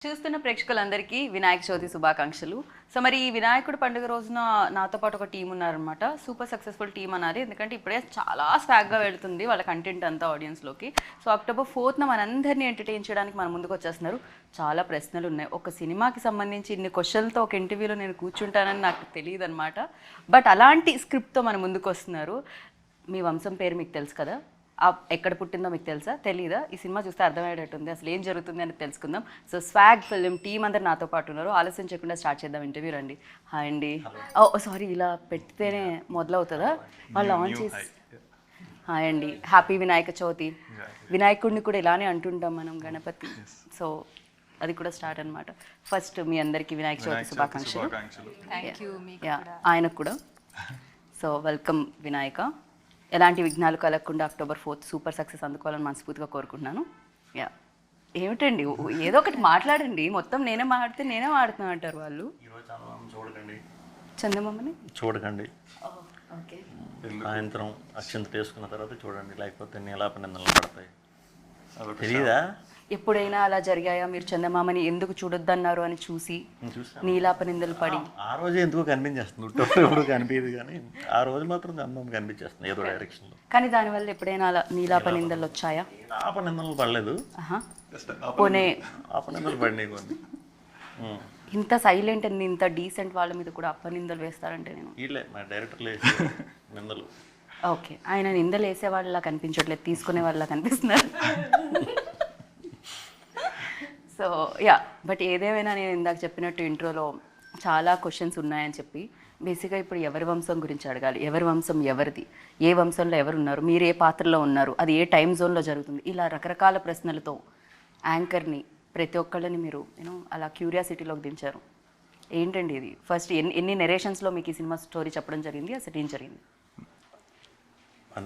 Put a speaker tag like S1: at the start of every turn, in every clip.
S1: చూస్తున్న ప్రేక్షకులందరికీ వినాయక చవితి శుభాకాంక్షలు. సో మరి ఈ వినాయకుడి పండుగ రోజున నాతో పాటు ఒక టీం ఉన్నారనమాట. సూపర్ సక్సెస్ఫుల్ టీం అన్నది, ఎందుకంటే ఇప్పుడే చాలా స్వాగ్గా వెళుతుంది వాళ్ళ కంటెంట్ అంతా ఆడియన్స్లోకి. సో October 4th మనందరినీ ఎంటర్టైన్ చేయడానికి మన ముందుకు వచ్చేస్తున్నారు. చాలా ప్రశ్నలు ఉన్నాయి. ఒక సినిమాకి సంబంధించి ఇన్ని క్వశ్చన్లతో ఒక ఇంటర్వ్యూలో నేను కూర్చుంటానని నాకు తెలియదు అనమాట. బట్ అలాంటి స్క్రిప్ట్తో మన ముందుకు వస్తున్నారు. మీ వంశం పేరు మీకు తెలుసు కదా, ఎక్కడ పుట్టిందో మీకు తెలుసా, తెలీదా? ఈ సినిమా చూస్తే అర్థమయ్యేటట్టుంది, అసలు ఏం జరుగుతుంది అని తెలుసుకుందాం. సో స్వాగ్ ఫిల్మ్ టీం అందరు నాతో పాటు ఉన్నారు. ఆలస్యం చేయకుండా స్టార్ట్ చేద్దాం ఇంటర్వ్యూ. రండి. హాయ్ అండి. ఓ సారీ, ఇలా పెడితేనే మొదలవుతుందా? వాళ్ళు ఆన్ చేసి. హాయ్ అండి, హ్యాపీ వినాయక చవితి. వినాయకుడిని కూడా ఇలానే అంటుంటాం మనం, గణపతి. సో అది కూడా స్టార్ట్ అనమాట. ఫస్ట్ మీ అందరికీ వినాయక చవితి శుభాకాంక్షలు. ఆయనకు కూడా. So welcome Vinayaka. ఎలాంటి విఘ్నాలు కలగకుండా October 4th సూపర్ సక్సెస్ అందుకోవాలని మనస్ఫూర్తిగా కోరుకుంటున్నాను. యా, ఏమిటండి ఏదో ఒకటి మాట్లాడండి. మొత్తం నేనే మాట్లాడితే నేనే మాడుతున్నా అంటారు వాళ్ళు.
S2: చూడకండి,
S1: చందమామని
S2: చూడకండి.
S1: ఓకే,
S2: సాయంత్రం అక్షంత వేసుకున్న తర్వాత చూడండి, లేకపోతే నీలాపనిందలు పడతాయి. తెలీదా?
S1: ఎప్పుడైనా అలా జరిగాయా? మీరు చందమామని ఎందుకు చూడొద్దన్నారు అని చూసి నీలాపనిందలు పడి
S2: ఆ రోజే ఎందుకు కనిపించేస్తుంది, ఎప్పుడు కనిపించదు, కానీ ఆ రోజు మాత్రం చందమామ కనిపించేస్తుంది ఏదో డైరెక్షన్లో.
S1: కానీ దానివల్ల ఎప్పుడైనా అలా నీలాపనిందలు వచ్చాయా?
S2: ఆపనిందలు పడలేదు,
S1: పోనీ
S2: ఆపనిందలు పడినాయి కొన్ని.
S1: ఇంత సైలెంట్ అండ్ ఇంత డీసెంట్ వాళ్ళ మీద కూడా అప్పనిందలు వేస్తారంటే నేను
S2: వీళ్ళే మా డైరెక్టర్లు వేసే నిందలు.
S1: ఓకే, ఆయన నిందలు వేసే వాళ్ళలా కనిపించట్లేదు, తీసుకునే వాళ్ళలా కనిపిస్తున్నారు. సో యా, బట్ ఏదేమైనా నేను ఇందాక చెప్పినట్టు ఇంట్రోలో చాలా క్వశ్చన్స్ ఉన్నాయని చెప్పి, బేసిక్గా ఇప్పుడు ఎవరి వంశం గురించి అడగాలి. ఎవరి వంశం ఎవరిది, ఏ వంశంలో ఎవరు ఉన్నారు, మీరు ఏ పాత్రలో ఉన్నారు, అది ఏ టైం జోన్లో జరుగుతుంది, ఇలా రకరకాల ప్రశ్నలతో యాంకర్ని ప్రతి ఒక్కళ్ళని మీరు అలా క్యూరియాసిటీలోకి దించారు. ఏంటండి ఇది? ఫస్ట్ ఎన్ని నెరేషన్స్లో మీకు ఈ సినిమా స్టోరీ చెప్పడం జరిగింది, అసలు ఏం జరిగింది?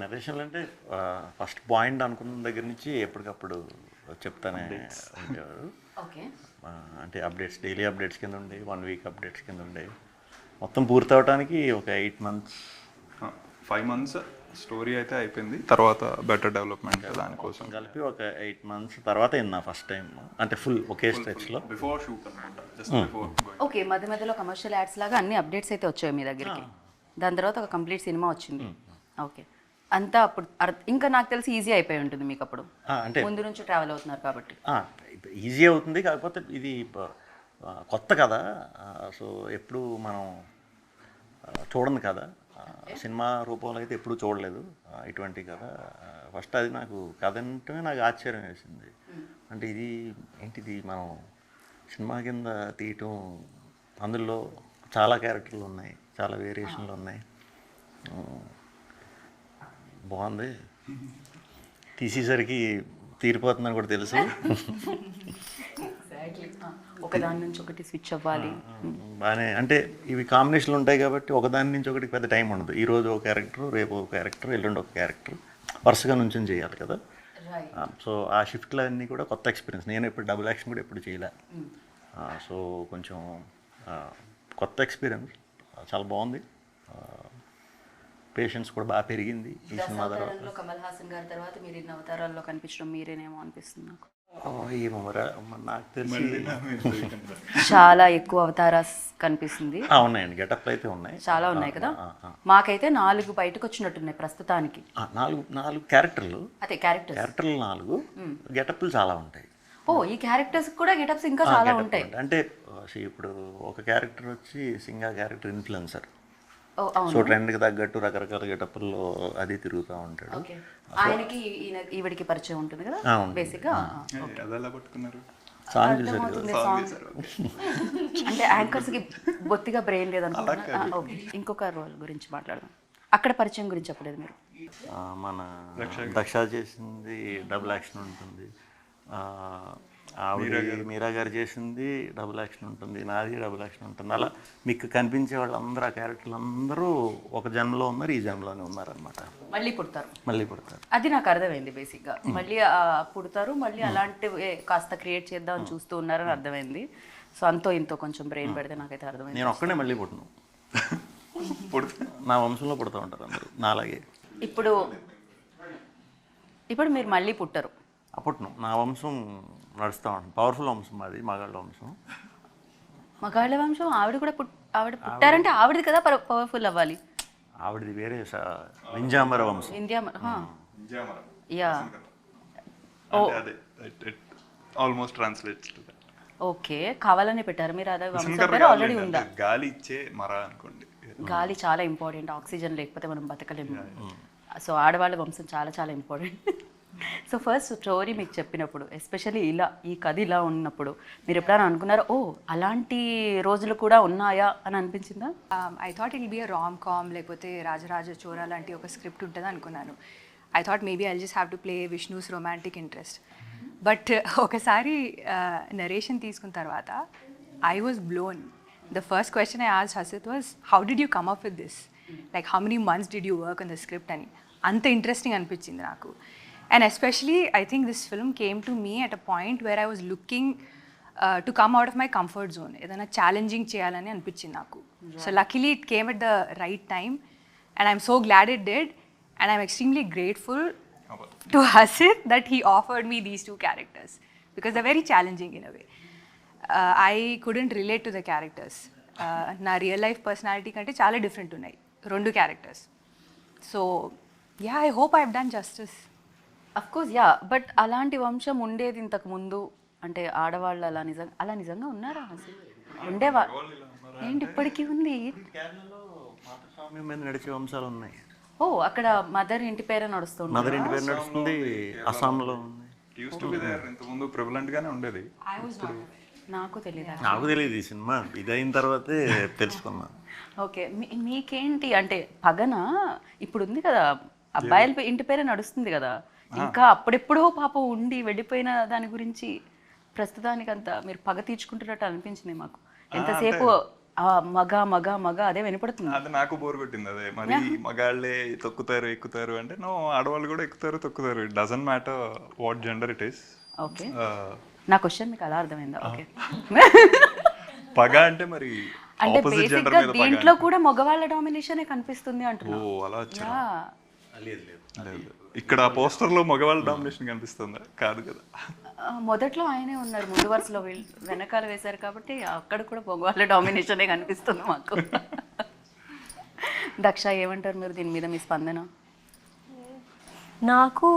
S2: నరేషన్లు అంటే ఫస్ట్ పాయింట్ అనుకున్న దగ్గర నుంచి ఎప్పటికప్పుడు చెప్తానే ఉండేవారు.
S1: ఓకే,
S2: అంటే అప్డేట్స్, డైలీ అప్డేట్స్ కింద ఉండే, 1 week అప్డేట్స్ కింద ఉండే. మొత్తం పూర్తి అవడానికి ఒక 8 months
S3: 5 months స్టోరీ అయితే అయిపోయింది. తర్వాత బెటర్ డెవలప్మెంట్ దానికోసం
S2: కలిపి ఒక 8 months తర్వాత అయింది నా ఫస్ట్ టైం, అంటే ఫుల్ ఒకే స్ట్రెచ్లో.
S3: బిఫోర్ షూట్ అనమాట, జస్ట్ బిఫోర్.
S1: ఓకే, మధ్య మధ్యలో కమర్షియల్ యాడ్స్ లాగా అన్ని అప్డేట్స్ అయితే వచ్చాయి మీ దగ్గరికి. దాని తర్వాత ఒక కంప్లీట్ సినిమా వచ్చింది. ఓకే, అంతా అప్పుడు ఇంకా నాకు తెలిసి ఈజీ అయిపోయి ఉంటుంది మీకు అప్పుడు, అంటే ముందు నుంచి ట్రావెల్ అవుతున్నారు కాబట్టి.
S2: ఈజీ అవుతుంది, కాకపోతే ఇది కొత్త కదా. సో ఎప్పుడు మనం చూడండి కదా, సినిమా రూపంలో అయితే ఎప్పుడు చూడలేదు ఇటువంటి కథ. ఫస్ట్ అది నాకు కథ అంటే నాకు ఆశ్చర్యం వేసింది. అంటే ఇది ఏంటిది, మనం సినిమా కింద తీయటం, అందులో చాలా క్యారెక్టర్లు ఉన్నాయి, చాలా వేరియేషన్లు ఉన్నాయి. బాగుంది, తీసేసరికి తీరిపోతుందని కూడా తెలుసు.
S1: ఒకదాని నుంచి ఒకటి స్విచ్ అవ్వాలి
S2: బాగానే. అంటే ఇవి కాంబినేషన్లు ఉంటాయి కాబట్టి ఒకదాని నుంచి ఒకటి పెద్ద టైం ఉండదు. ఈరోజు ఒక క్యారెక్టర్, రేపు ఒక క్యారెక్టర్, ఎల్లుండి ఒక క్యారెక్టర్, వరుసగా నుంచి చేయాలి కదా. సో ఆ షిఫ్ట్లు అన్నీ కూడా కొత్త ఎక్స్పీరియన్స్. నేను ఎప్పుడు డబుల్ యాక్షన్ కూడా ఎప్పుడు చేయలే. సో కొంచెం కొత్త ఎక్స్పీరియన్స్, చాలా బాగుంది. పేషెన్స్ కూడా బాగా పెరిగింది ఈ సినిమా తర్వాత.
S1: కమల్ హాసన్ గారి తర్వాత మీరు ఇన్ని అవతారాల్లో కనిపించడం మీరేనేమో అనిపిస్తుంది నాకు.
S2: ఏమో నాకు తెలిసి
S1: చాలా ఎక్కువ అవతారాస్ కనిపిస్తుంది.
S2: ఉన్నాయండి, గెటప్లు అయితే ఉన్నాయి,
S1: చాలా ఉన్నాయి కదా. మాకైతే 4 బయటకు వచ్చినట్టున్నాయి ప్రస్తుతానికి.
S2: 4 క్యారెక్టర్లు.
S1: అదే క్యారెక్టర్లు
S2: 4, గెటప్లు చాలా ఉంటాయి.
S1: ఓ, ఈ క్యారెక్టర్స్ కూడా గెటప్స్ ఇంకా చాలా ఉంటాయి.
S2: అంటే ఇప్పుడు ఒక క్యారెక్టర్ వచ్చి సింగా క్యారెక్టర్ ఇన్ఫ్లుయెన్సర్. సో ట్రెండ్కి తగ్గట్టు రకరకాల గెటప్ల్లో అది తిరుగుతూ ఉంటాడు.
S1: ఆయనకి ఈవిడికి పరిచయం ఉంటుంది కదా బేసిక్గా.
S2: సాంగ్ చూసారు,
S1: అంటే యాంకర్స్కి బొత్తిగా బ్రెయిన్ లేదనుకుంటున్నా. ఓకే, ఇంకొక రోల్ గురించి మాట్లాడదాం. అక్కడ పరిచయం గురించి చెప్పలేదు మీరు.
S2: మన దక్ష చేసింది డబుల్ యాక్షన్ ఉంటుంది, ఆవిడ మీరా గారు చేసింది డబుల్ యాక్షన్ ఉంటుంది, నాది డబుల్ యాక్షన్ ఉంటుంది. అలా మీకు కనిపించే వాళ్ళందరూ, ఆ క్యారెక్టర్లు అందరూ ఒక జన్మలో ఉన్నారు, ఈ జన్మలోనే ఉన్నారనమాట.
S1: మళ్ళీ పుడతారు. అది నాకు అర్థమైంది బేసిక్గా. మళ్ళీ పుడతారు, మళ్ళీ అలాంటివి కాస్త క్రియేట్ చేద్దామని చూస్తూ ఉన్నారని అర్థమైంది. సో అంతో ఇంతో కొంచెం బ్రెయిన్ పెడితే నాకైతే అర్థమైంది.
S2: నేను ఒక్కడే మళ్ళీ పుట్టను, నా వంశంలో పుడతా ఉంటారు అందరూ నాలాగే.
S1: ఇప్పుడు మీరు మళ్ళీ పుట్టరు,
S2: అప్పట్లో నా వంశం నడుస్తూ ఉంటుంది. పవర్ఫుల్ వంశం మాది, మగాళ్ళ వంశం.
S1: మగాళ్ళ వంశం ఆవిడ కూడా ఆవిడ పుట్టారంటే ఆవిడది కదా పవర్ఫుల్ అవ్వాలి.
S2: ఆవిడది వేరే వింజామర వంశం.
S1: ఇండియా యా
S3: అదే almost translates to that.
S1: Okay, కావాలనే పెట్టారు మీరు అదే వంశం పేరు ఆల్రెడీ ఉందా?
S3: గాలి ఇచ్చే మర అనుకోండి.
S1: గాలి చాలా ఇంపార్టెంట్, ఆక్సిజన్ లేకపోతే మనం బతకలేము. సో ఆడవాళ్ళ వంశం చాలా చాలా ఇంపార్టెంట్. సో ఫస్ట్ స్టోరీ మీకు చెప్పినప్పుడు, ఎస్పెషల్లీ ఇలా ఈ కథ ఇలా ఉన్నప్పుడు మీరు ఎప్పుడైనా అనుకున్నారా ఓ అలాంటి రోజులు కూడా ఉన్నాయా అని అనిపించిందా?
S4: I thought it be a rom com, లేకపోతే రాజరాజ చోరా లాంటి ఒక స్క్రిప్ట్ ఉంటుంది అనుకున్నాను. I thought maybe I just have to play Vishnu's romantic interest. But ఒకసారి నరేషన్ తీసుకున్న తర్వాత I was blown. The first question I asked Hasith was, how did you come up with this? Like how many months did you work on the script అని. అంత interesting అనిపించింది నాకు. And especially, I think this film came to me at a point where I was looking to come out of my comfort zone. ఏదైనా challenging చేయాలని అనిపించింది నాకు. So luckily it came at the right time and I'm so glad it did, and I'm extremely grateful to Hasit that he offered me these two characters because they're very challenging in a way. I couldn't relate to the characters. నా real life personality కంటే చాలా different ఉన్నాయి రెండు characters. So yeah, I hope I've done justice.
S1: Of course yeah, but అలాంటి వంశం ఉండేది ఇంతకు ముందు అంటే ఆడవాళ్ళు అలా నిజంగా ఉన్నారా అసలు? ఉండేవా ఏంటి ఇప్పటికీ ఉంది?
S2: కేరళలో మాతృస్వామ్యం మీద నడిచే వంశాలు ఉన్నాయి.
S1: ఓ అక్కడ మదర్ ఇంటి పేరే నడుస్తుంది.
S2: మదర్ ఇంటి పేరు నడుస్తుంది, అస్సాంలో ఉంది.
S3: ఇంతకుముందు ప్రివలెంట్ గానే ఉండేది.
S1: నాకు తెలియదు.
S2: నాకు తెలియదు ఈ సినిమా ఇదైన తర్వాతే తెలుసుకున్నా.
S1: ఓకే, మీకేంటి అంటే పగన ఇప్పుడు ఉంది కదా, అబ్బాయిల ఇంటి పేరే నడుస్తుంది కదా, ఇంకా అప్పుడెప్పుడో పాపం ఉండి వెళ్ళిపోయిన దాని గురించి ప్రస్తుతానికి అంతా మీరు పగ తీర్చుకుంటున్నట్టు అనిపించింది మాకు. ఎంతసేపు మగ మగ మగ అదే వినపడుతుంది.
S3: అది నాకు బోర్ కొట్టింది. అదే మరి మగాళ్ళే తొక్కుతారు ఎక్కుతారు అంటే, నో, ఆడవాళ్ళు కూడా ఎక్కుతారు తొక్కుతారు. It doesn't matter what gender it is.
S1: Okay, నా క్వశ్చన్ మీకు అలా అర్థమైందా? ఓకే,
S3: పగ అంటే మరి
S1: అంటే బేసిక్ గా దీంట్లో కూడా మగవాళ్ళ డామినేషనే కనిపిస్తుంది అంటున్నా.
S3: ఓ అలా వచ్చా? లేదు, ఇక్కడ పోస్టర్ లో మగవాళ్ళ డామినేషన్ కనిపిస్తుందా? కాదు కదా.
S1: మొదట్లో ఆయనే ఉన్నారు ముందు వరుసలో, వెనకాల వేశారు కాబట్టి అక్కడ కూడా మగవాళ్ళ డామినేషనే కనిపిస్తుంది మాకు. దక్ష ఏమంటారు మీరు దీని మీద, మీ స్పందన?
S5: నాకు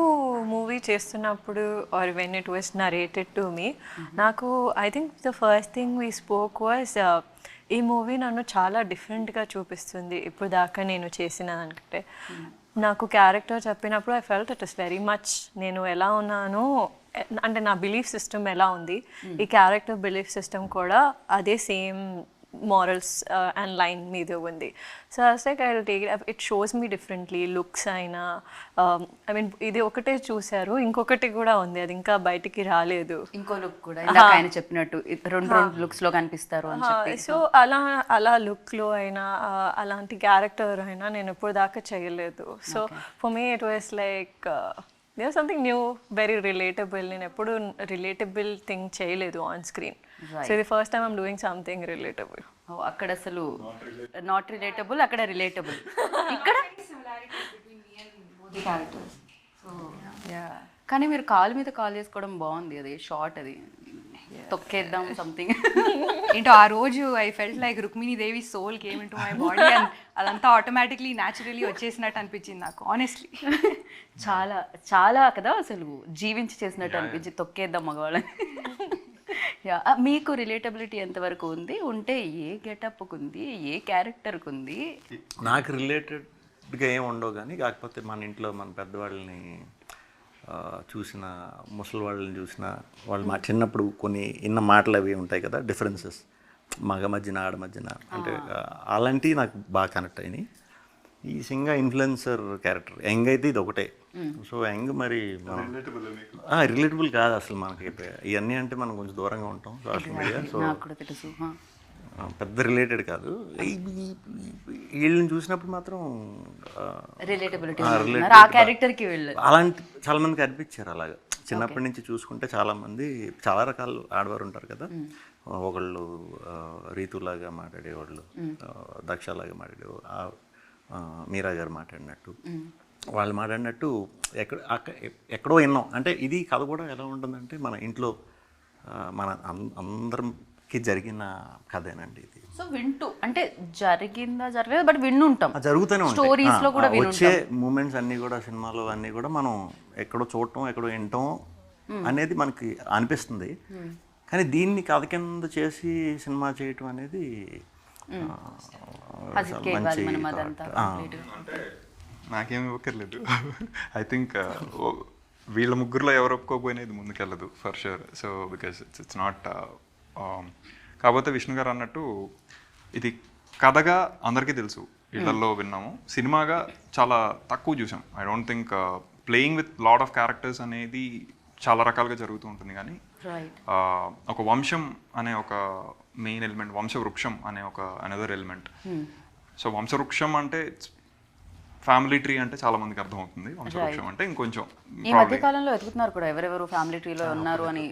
S5: మూవీ చేస్తున్నప్పుడు or when it was narrated to me, నాకు I think the first thing we spoke was ఈ మూవీ నన్ను చాలా డిఫరెంట్గా చూపిస్తుంది ఇప్పుడు దాకా నేను చేసిన దానికంటే. నాకు క్యారెక్టర్ చెప్పినప్పుడు I felt it is very much నేను ఎలా ఉన్నానో, అంటే నా బిలీఫ్ సిస్టమ్ ఎలా ఉంది, ఈ క్యారెక్టర్ బిలీఫ్ సిస్టమ్ కూడా అదే సేమ్ morals and line మీద ఉంది. So I was like I'll take it, it shows me differently, looks అయినా I mean ఇది ఒకటే చూసారు, ఇంకొకటి కూడా ఉంది, అది ఇంకా బయటికి రాలేదు.
S1: ఇంకో లుక్ కూడా ఇందాక ఆయన చెప్పినట్టు రెండు లుక్స్ లో కనిపిస్తారు అని చెప్పి.
S5: సో అలా లుక్ లో అయినా అలాంటి క్యారెక్టర్ అయినా నేను ఇప్పుడు దాకా చేయలేదు. So for me it was like there something new, very relatable. నేను ఎప్పుడు రిలేటబుల్ థింగ్ చేయలేదు ఆన్ స్క్రీన్. సో ఇది first time I'm doing something relatable.
S1: అక్కడ అసలు నాట్ రిలేటబుల్, అక్కడ రిలేటబుల్. ఇక్కడ కానీ మీరు కాలు మీద కాల్ చేసుకోవడం బాగుంది, అది షార్ట్, అది తొక్కేద్దాం సంథింగ్.
S4: ఏంటో ఆ రోజు I felt like Rukmini Devi soul came into my body and అదంతా ఆటోమేటిక్లీ న్యాచురలీ వచ్చేసినట్టు అనిపించింది నాకు, ఆనెస్ట్లీ.
S1: చాలా చాలా కదా అసలు జీవించి చేసినట్టు అనిపించింది, తొక్కేద్దాం మగవాళ్ళని. మీకు రిలేటబిలిటీ ఎంతవరకు ఉంది, ఉంటే ఏ గెటప్కు ఉంది, ఏ క్యారెక్టర్కి ఉంది?
S2: నాకు రిలేటెడ్గా ఏమి ఉండవు, కానీ కాకపోతే మన ఇంట్లో మన పెద్దవాళ్ళని చూసిన, ముసలి వాళ్ళని చూసిన వాళ్ళు మా చిన్నప్పుడు కొన్ని ఇన్న మాటలు అవి ఉంటాయి కదా, డిఫరెన్సెస్ మగ మధ్యన ఆడ మధ్యన, అంటే అలాంటివి నాకు బాగా కనెక్ట్ అయినాయి. ఈ సింగా ఇన్ఫ్లుయెన్సర్ క్యారెక్టర్ యంగ్ అయితే ఇది ఒకటే. సో యంగ్ మరి రిలేటబుల్ కాదు అసలు మనకి, ఇవన్నీ అంటే మనం కొంచెం దూరంగా ఉంటాం సోషల్ మీడియా. సో పెద్ద రిలేటెడ్ కాదు. వీళ్ళని చూసినప్పుడు మాత్రం
S1: రిలేటబిలిటీ ఆ క్యారెక్టర్కి
S2: అలాంటి చాలా మందికి అనిపించారు. అలాగా చిన్నప్పటి నుంచి చూసుకుంటే చాలామంది చాలా రకాల ఆడవారు ఉంటారు కదా, ఒకళ్ళు రీతులాగా మాట్లాడేవాళ్ళు, దక్షలాగా మాట్లాడేవాళ్ళు, మీరా గారు మాట్లాడినట్టు వాళ్ళు మాట్లాడినట్టు ఎక్కడో విన్నాం. అంటే ఇది కథ కూడా ఎలా ఉంటుందంటే మన ఇంట్లో మన అందరికి జరిగిన కథేనండి ఇది.
S1: సో వింటూ అంటే జరిగిందా జరగలేదు బట్ వింటుంటాం,
S2: జరుగుతూనే ఉంటాయి
S1: స్టోరీస్ లో కూడా
S2: వచ్చే మూమెంట్స్ అన్నీ కూడా, సినిమాలో అన్నీ కూడా మనం ఎక్కడో చూడటం ఎక్కడో వినటం అనేది మనకి అనిపిస్తుంది. కానీ దీన్ని కథ కింద చేసి సినిమా చేయటం అనేది మంచి
S3: అంటే నాకేమి ఇవ్వక్కర్లేదు. ఐ థింక్ వీళ్ళ ముగ్గురులో ఎవరు ఒప్పుకోకపోయినా ఇది ముందుకెళ్ళదు for sure. So because it's not. కాకపోతే విష్ణు గారు అన్నట్టు ఇది కథగా అందరికీ తెలుసు, ఇళ్లలో విన్నాము, సినిమాగా చాలా తక్కువ చూసాం. I don't think playing with lot of characters అనేది చాలా రకాలుగా జరుగుతూ ఉంటుంది. కానీ ఒక వంశం అనే ఒక మెయిన్ ఎలిమెంట్, వంశవృక్షం అనే ఒక అనదర్ ఎలిమెంట్. సో వంశవృక్షం అంటే ఫ్యామిలీ ట్రీ అంటే చాలా మందికి అర్థమవుతుంది. వంశవృక్షం అంటే ఇంకొంచెం
S1: ఈ మధ్య కాలంలో వెతుకుతున్నారు కూడా ఎవరెవరు ఫ్యామిలీ ట్రీలో ఉన్నారు అని.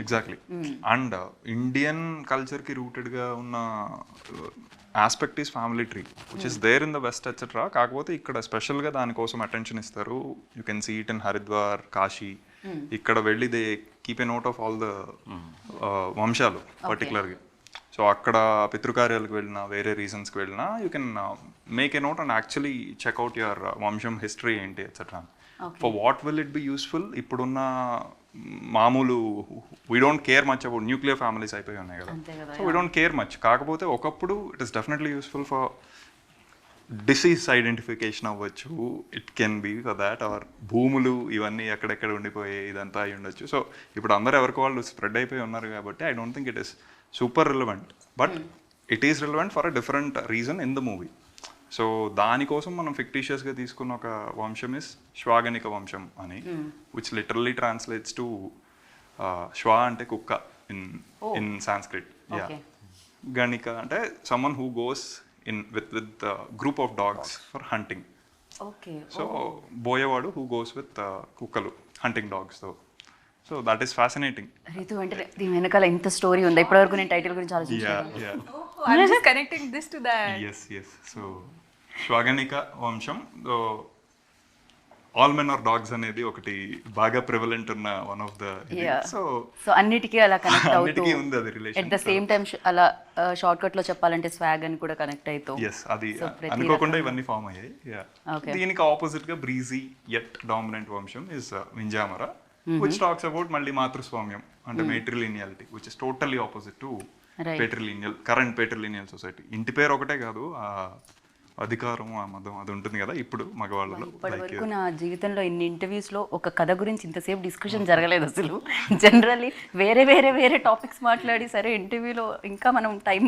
S3: ఎగ్జాక్ట్లీ. అండ్ ఇండియన్ కల్చర్కి రూటెడ్గా ఉన్న aspect is family tree which is there in the west etcetera. కాకపోతే ఇక్కడ స్పెషల్గా దానికోసం అటెన్షన్ ఇస్తారు. You can see it in Haridwar, Kashi. ఇక్కడ వెళ్ళి they keep a note of all the వంశాలు పర్టికులర్గా. సో అక్కడ పితృకార్యాలకు వెళ్ళినా వేరే రీజన్స్కి వెళ్ళినా you can make a note and actually check out your వంశం హిస్టరీ ఏంటి etcetera. For what will it be useful? ఇప్పుడున్న మామూలు we don't care much about nuclear families అయిపోయి ఉన్నాయి కదా. So we don't care much. కాకపోతే ఒకప్పుడు it is definitely useful for disease identification అవ్వచ్చు. It can be for that. Or భూములు ఇవన్నీ ఎక్కడెక్కడ ఉండిపోయి ఇదంతా అయి ఉండొచ్చు. సో ఇప్పుడు అందరూ ఎవరికి వాళ్ళు స్ప్రెడ్ అయిపోయి ఉన్నారు కాబట్టి I don't think it is super relevant, but it is relevant for a different reason in the movie. So దానికోసం మనం ఫిక్టీషియస్గా తీసుకున్న ఒక వంశం ఇస్ శ్వాగనిక వంశం అని, విచ్ లిటరల్లీ ట్రాన్స్లేట్స్ టు శ్వా అంటే కుక్క ఇన్ సాంస్క్రిట్. యా. గణిక అంటే someone who goes in with group of dogs for hunting.
S1: Okay.
S3: So boyavadu who goes with kukalu hunting dogs though. So that is fascinating.
S1: Ritu అంటే దీని వెనకాల ఇంత story ఉంది. ఇప్పటివరకు నేను టైటిల్ గురించి ఆలోచించాను.
S3: Yeah.
S4: I'm just connecting this to that.
S3: Yes. So శ్వాగనిక వంశం, ఆల్ మెన్ ఆర్ డాగ్స్ అనేది ఒకటి బాగా ప్రివలెంట్ ఉన్న వన్ ఆఫ్ ద.
S1: సో అన్నిటికీ అలా కనెక్ట్ అవుతూ
S3: ఉంది అది relation.
S1: At the same time అలా షార్ట్ కట్ లో చెప్పాలంటే స్వాగ్ అని కూడా కనెక్ట్ అవుతూ.
S3: ఎస్, అది అనుకోకుండా ఇవన్నీ ఫామ్ అయ్యాయి. దీనికి ఆపోజిట్ గా బ్రీజీ యట్ డామినెంట్ వంశం is Vinjamara, which talks about మళ్ళీ మాతృస్వామ్యం అంటే matrilineality, which is totally opposite to patrilineal, current patrilineal society. ఇంటి పేరు ఒకటే కాదు, అధికారం ఆ మదం అది ఉంటుంది కదా ఇప్పుడు మగవాళ్ళలో.
S1: ఇప్పటి వరకు నా జీవితంలో ఇన్ని ఇంటర్వ్యూస్లో ఒక కథ గురించి ఇంతసేపు డిస్కషన్ జరగలేదు అసలు. జనరల్లీ వేరే టాపిక్స్ మాట్లాడి సరే ఇంటర్వ్యూలో ఇంకా మనం టైం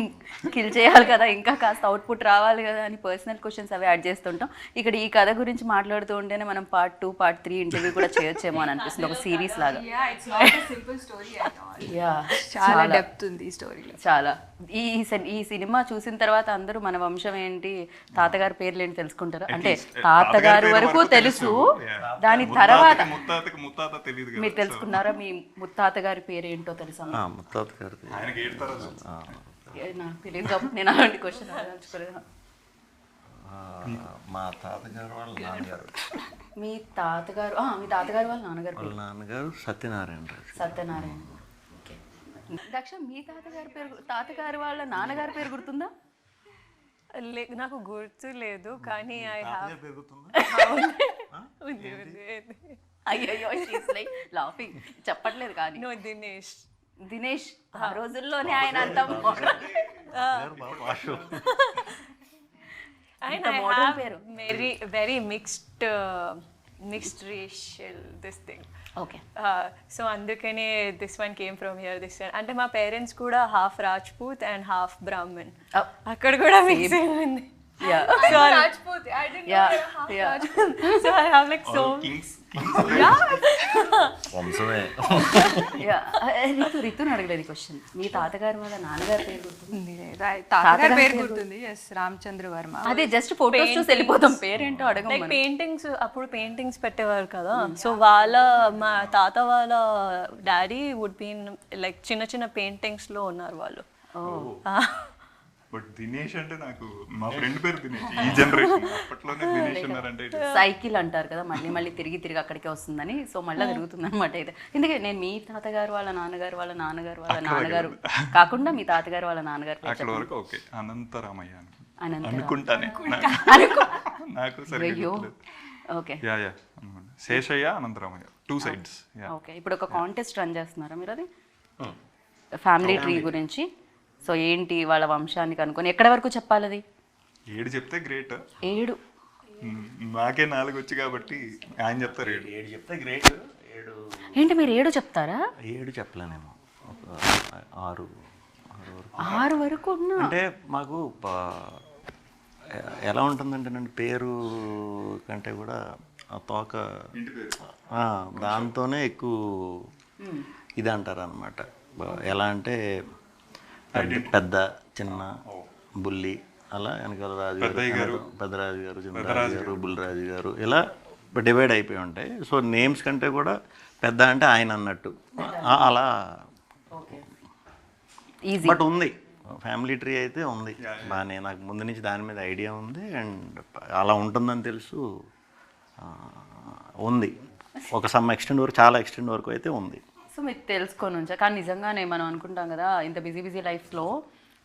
S1: కిల్ చేయాలి కదా, ఇంకా కాస్త అవుట్పుట్ రావాలి కదా అని పర్సనల్ క్వశ్చన్స్ అవి యాడ్ చేస్తుంటాం. ఇక్కడ ఈ కథ గురించి మాట్లాడుతూ ఉంటేనే మనం పార్ట్ 2, పార్ట్ 3 ఇంటర్వ్యూ కూడా చేయొచ్చేమో అని అనిపిస్తుంది, ఒక సిరీస్ లాగా.
S4: చాలా డెప్త్ ఉంది ఈ స్టోరీలో.
S1: చాలా. ఈ సినిమా చూసిన తర్వాత అందరూ మన వంశం ఏంటి, తాతగారి పేర్లు ఏంటి తెలుసుకుంటారా? అంటే తాతగారి వరకు తెలుసు, దాని తర్వాత మీరు తెలుసుకున్నారా? మీ ముత్తాత గారి పేరు ఏంటో తెలుసా?
S2: ముత్తాత గారి
S1: నాకు తెలియదు కాబట్టి నేను అలాంటి క్వశ్చన్ అడగలుచుకోలేదు.
S2: మా తాతగారు వాళ్ళ నాన్నగారు.
S1: మీ తాతగారు వాళ్ళ
S2: నాన్నగారు సత్యనారాయణ.
S1: ఓకే. దక్ష, మీ తాతగారు వాళ్ళ నాన్నగారి పేరు గుర్తుందా?
S5: నాకు గుర్తు లేదు కానీ
S1: అయ్యో లాఫింగ్ చెప్పట్లేదు కానీ దినేష్ ఆ రోజుల్లోనే ఆయన అంత
S5: very mixed racial this thing.
S1: Okay.
S5: So అందుకనే this one came from here, this one. అంటే మా పేరెంట్స్ కూడా half Rajput and half Brahmin. అక్కడ కూడా మిక్సింగ్ ఉంది.
S4: Rajput. I didn't know half Rajput.
S5: So I have like so.
S1: రితుని అడగలేదు క్వశ్చన్. మీ తాతగారు వాళ్ళ నాన్నగారి పేరు గుర్తుంది?
S4: తాతగారి పేరు గుర్తుంది, ఎస్, రామచంద్ర వర్మ.
S1: అదే జస్ట్ ఫోటోస్ చూసి వెళ్ళిపోతాం, పేరేంటో అడగం.
S5: లైక్ పెయింటింగ్స్, అప్పుడు పెయింటింగ్స్ పెట్టేవారు కదా. సో మా తాత వాళ్ళ డాడీ వుడ్ బీ లైక్ చిన్న చిన్న పెయింటింగ్స్ లో ఉన్నారు వాళ్ళు.
S3: బట్ దినేష్ అంటే నాకు మా ఫ్రెండ్ పేరు దినేష్, ఈ జనరేషన్ అప్పట్లోనే దినేష్ ఉన్నారంటే
S1: సైకిల్ అంటారు కదా, మళ్ళీ మళ్ళీ తిరిగి తిరిగి అక్కడికే వస్తుందని. సో మళ్ళీ తిరుగుతుంది అనమాట. అయితే ఎందుకంటే నేను మీ తాతగారు వాళ్ళ నాన్నగారు వాళ్ళ నాన్నగారు వాళ్ళ నాన్నగారు కాకుండా మీ తాతగారు వాళ్ళ నాన్నగారు పేరు
S3: అక్కడ వరకు ఓకే, అనంతరామయ్య
S1: అనంతరామయ్య.
S3: అనుకుంటానే, నాకు సరిగ్గా
S1: అయ్యో
S3: గుర్తులేదు.
S1: Okay
S3: yeah Seshayya Anantaramayya, 2 sides.
S1: Okay. ఇప్పుడు ఒక కాంటెస్ట్ రన్ చేస్తున్నారా మీరు? అది ఫ్యామిలీ ట్రీ గురించి. సో ఏంటి వాళ్ళ వంశాన్ని కనుక్కొని ఎక్కడి వరకు చెప్పాలి? అది
S3: 7 చెప్తే గ్రేట్,
S1: 7.
S3: నాకే 4 వచ్చి కాబట్టి ఆయన చెప్తారు 7.
S2: 7 చెప్తే గ్రేట్. 7
S1: ఏంటి మీరు 7 చెప్తారా?
S2: 7 చెప్పలేనేమో, ఒక 6 వరకు.
S1: 6 వరకు ఉన్నా
S2: అంటే మాకు ఎలా ఉంటుందంటేనండి, పేరు కంటే కూడా ఆ తోక దాంతోనే ఎక్కువ ఇది అంటారు అనమాట. ఎలా అంటే పెద్ద చిన్న బుల్లి అలా వెనకాల రాజు గారు, పెద్దరాజు గారు, చిన్నరాజు గారు, బుల్లిరాజు గారు ఇలా డివైడ్ అయిపోయి ఉంటాయి. సో నేమ్స్ కంటే కూడా పెద్ద అంటే ఆయన అన్నట్టు అలా.
S1: ఈజీ.
S2: బట్ ఉంది ఫ్యామిలీ ట్రీ అయితే ఉంది బాగానే. నాకు ముందు నుంచి దాని మీద ఐడియా ఉంది అండ్ అలా ఉంటుందని తెలుసు. ఉంది ఒక సమ్ ఎక్స్టెండ్ వరకు, చాలా ఎక్స్టెండ్ వరకు అయితే ఉంది.
S1: సో మీకు తెలుసుకొని ఉంచా. కానీ నిజంగానే మనం అనుకుంటాం కదా ఇంత బిజీ లైఫ్లో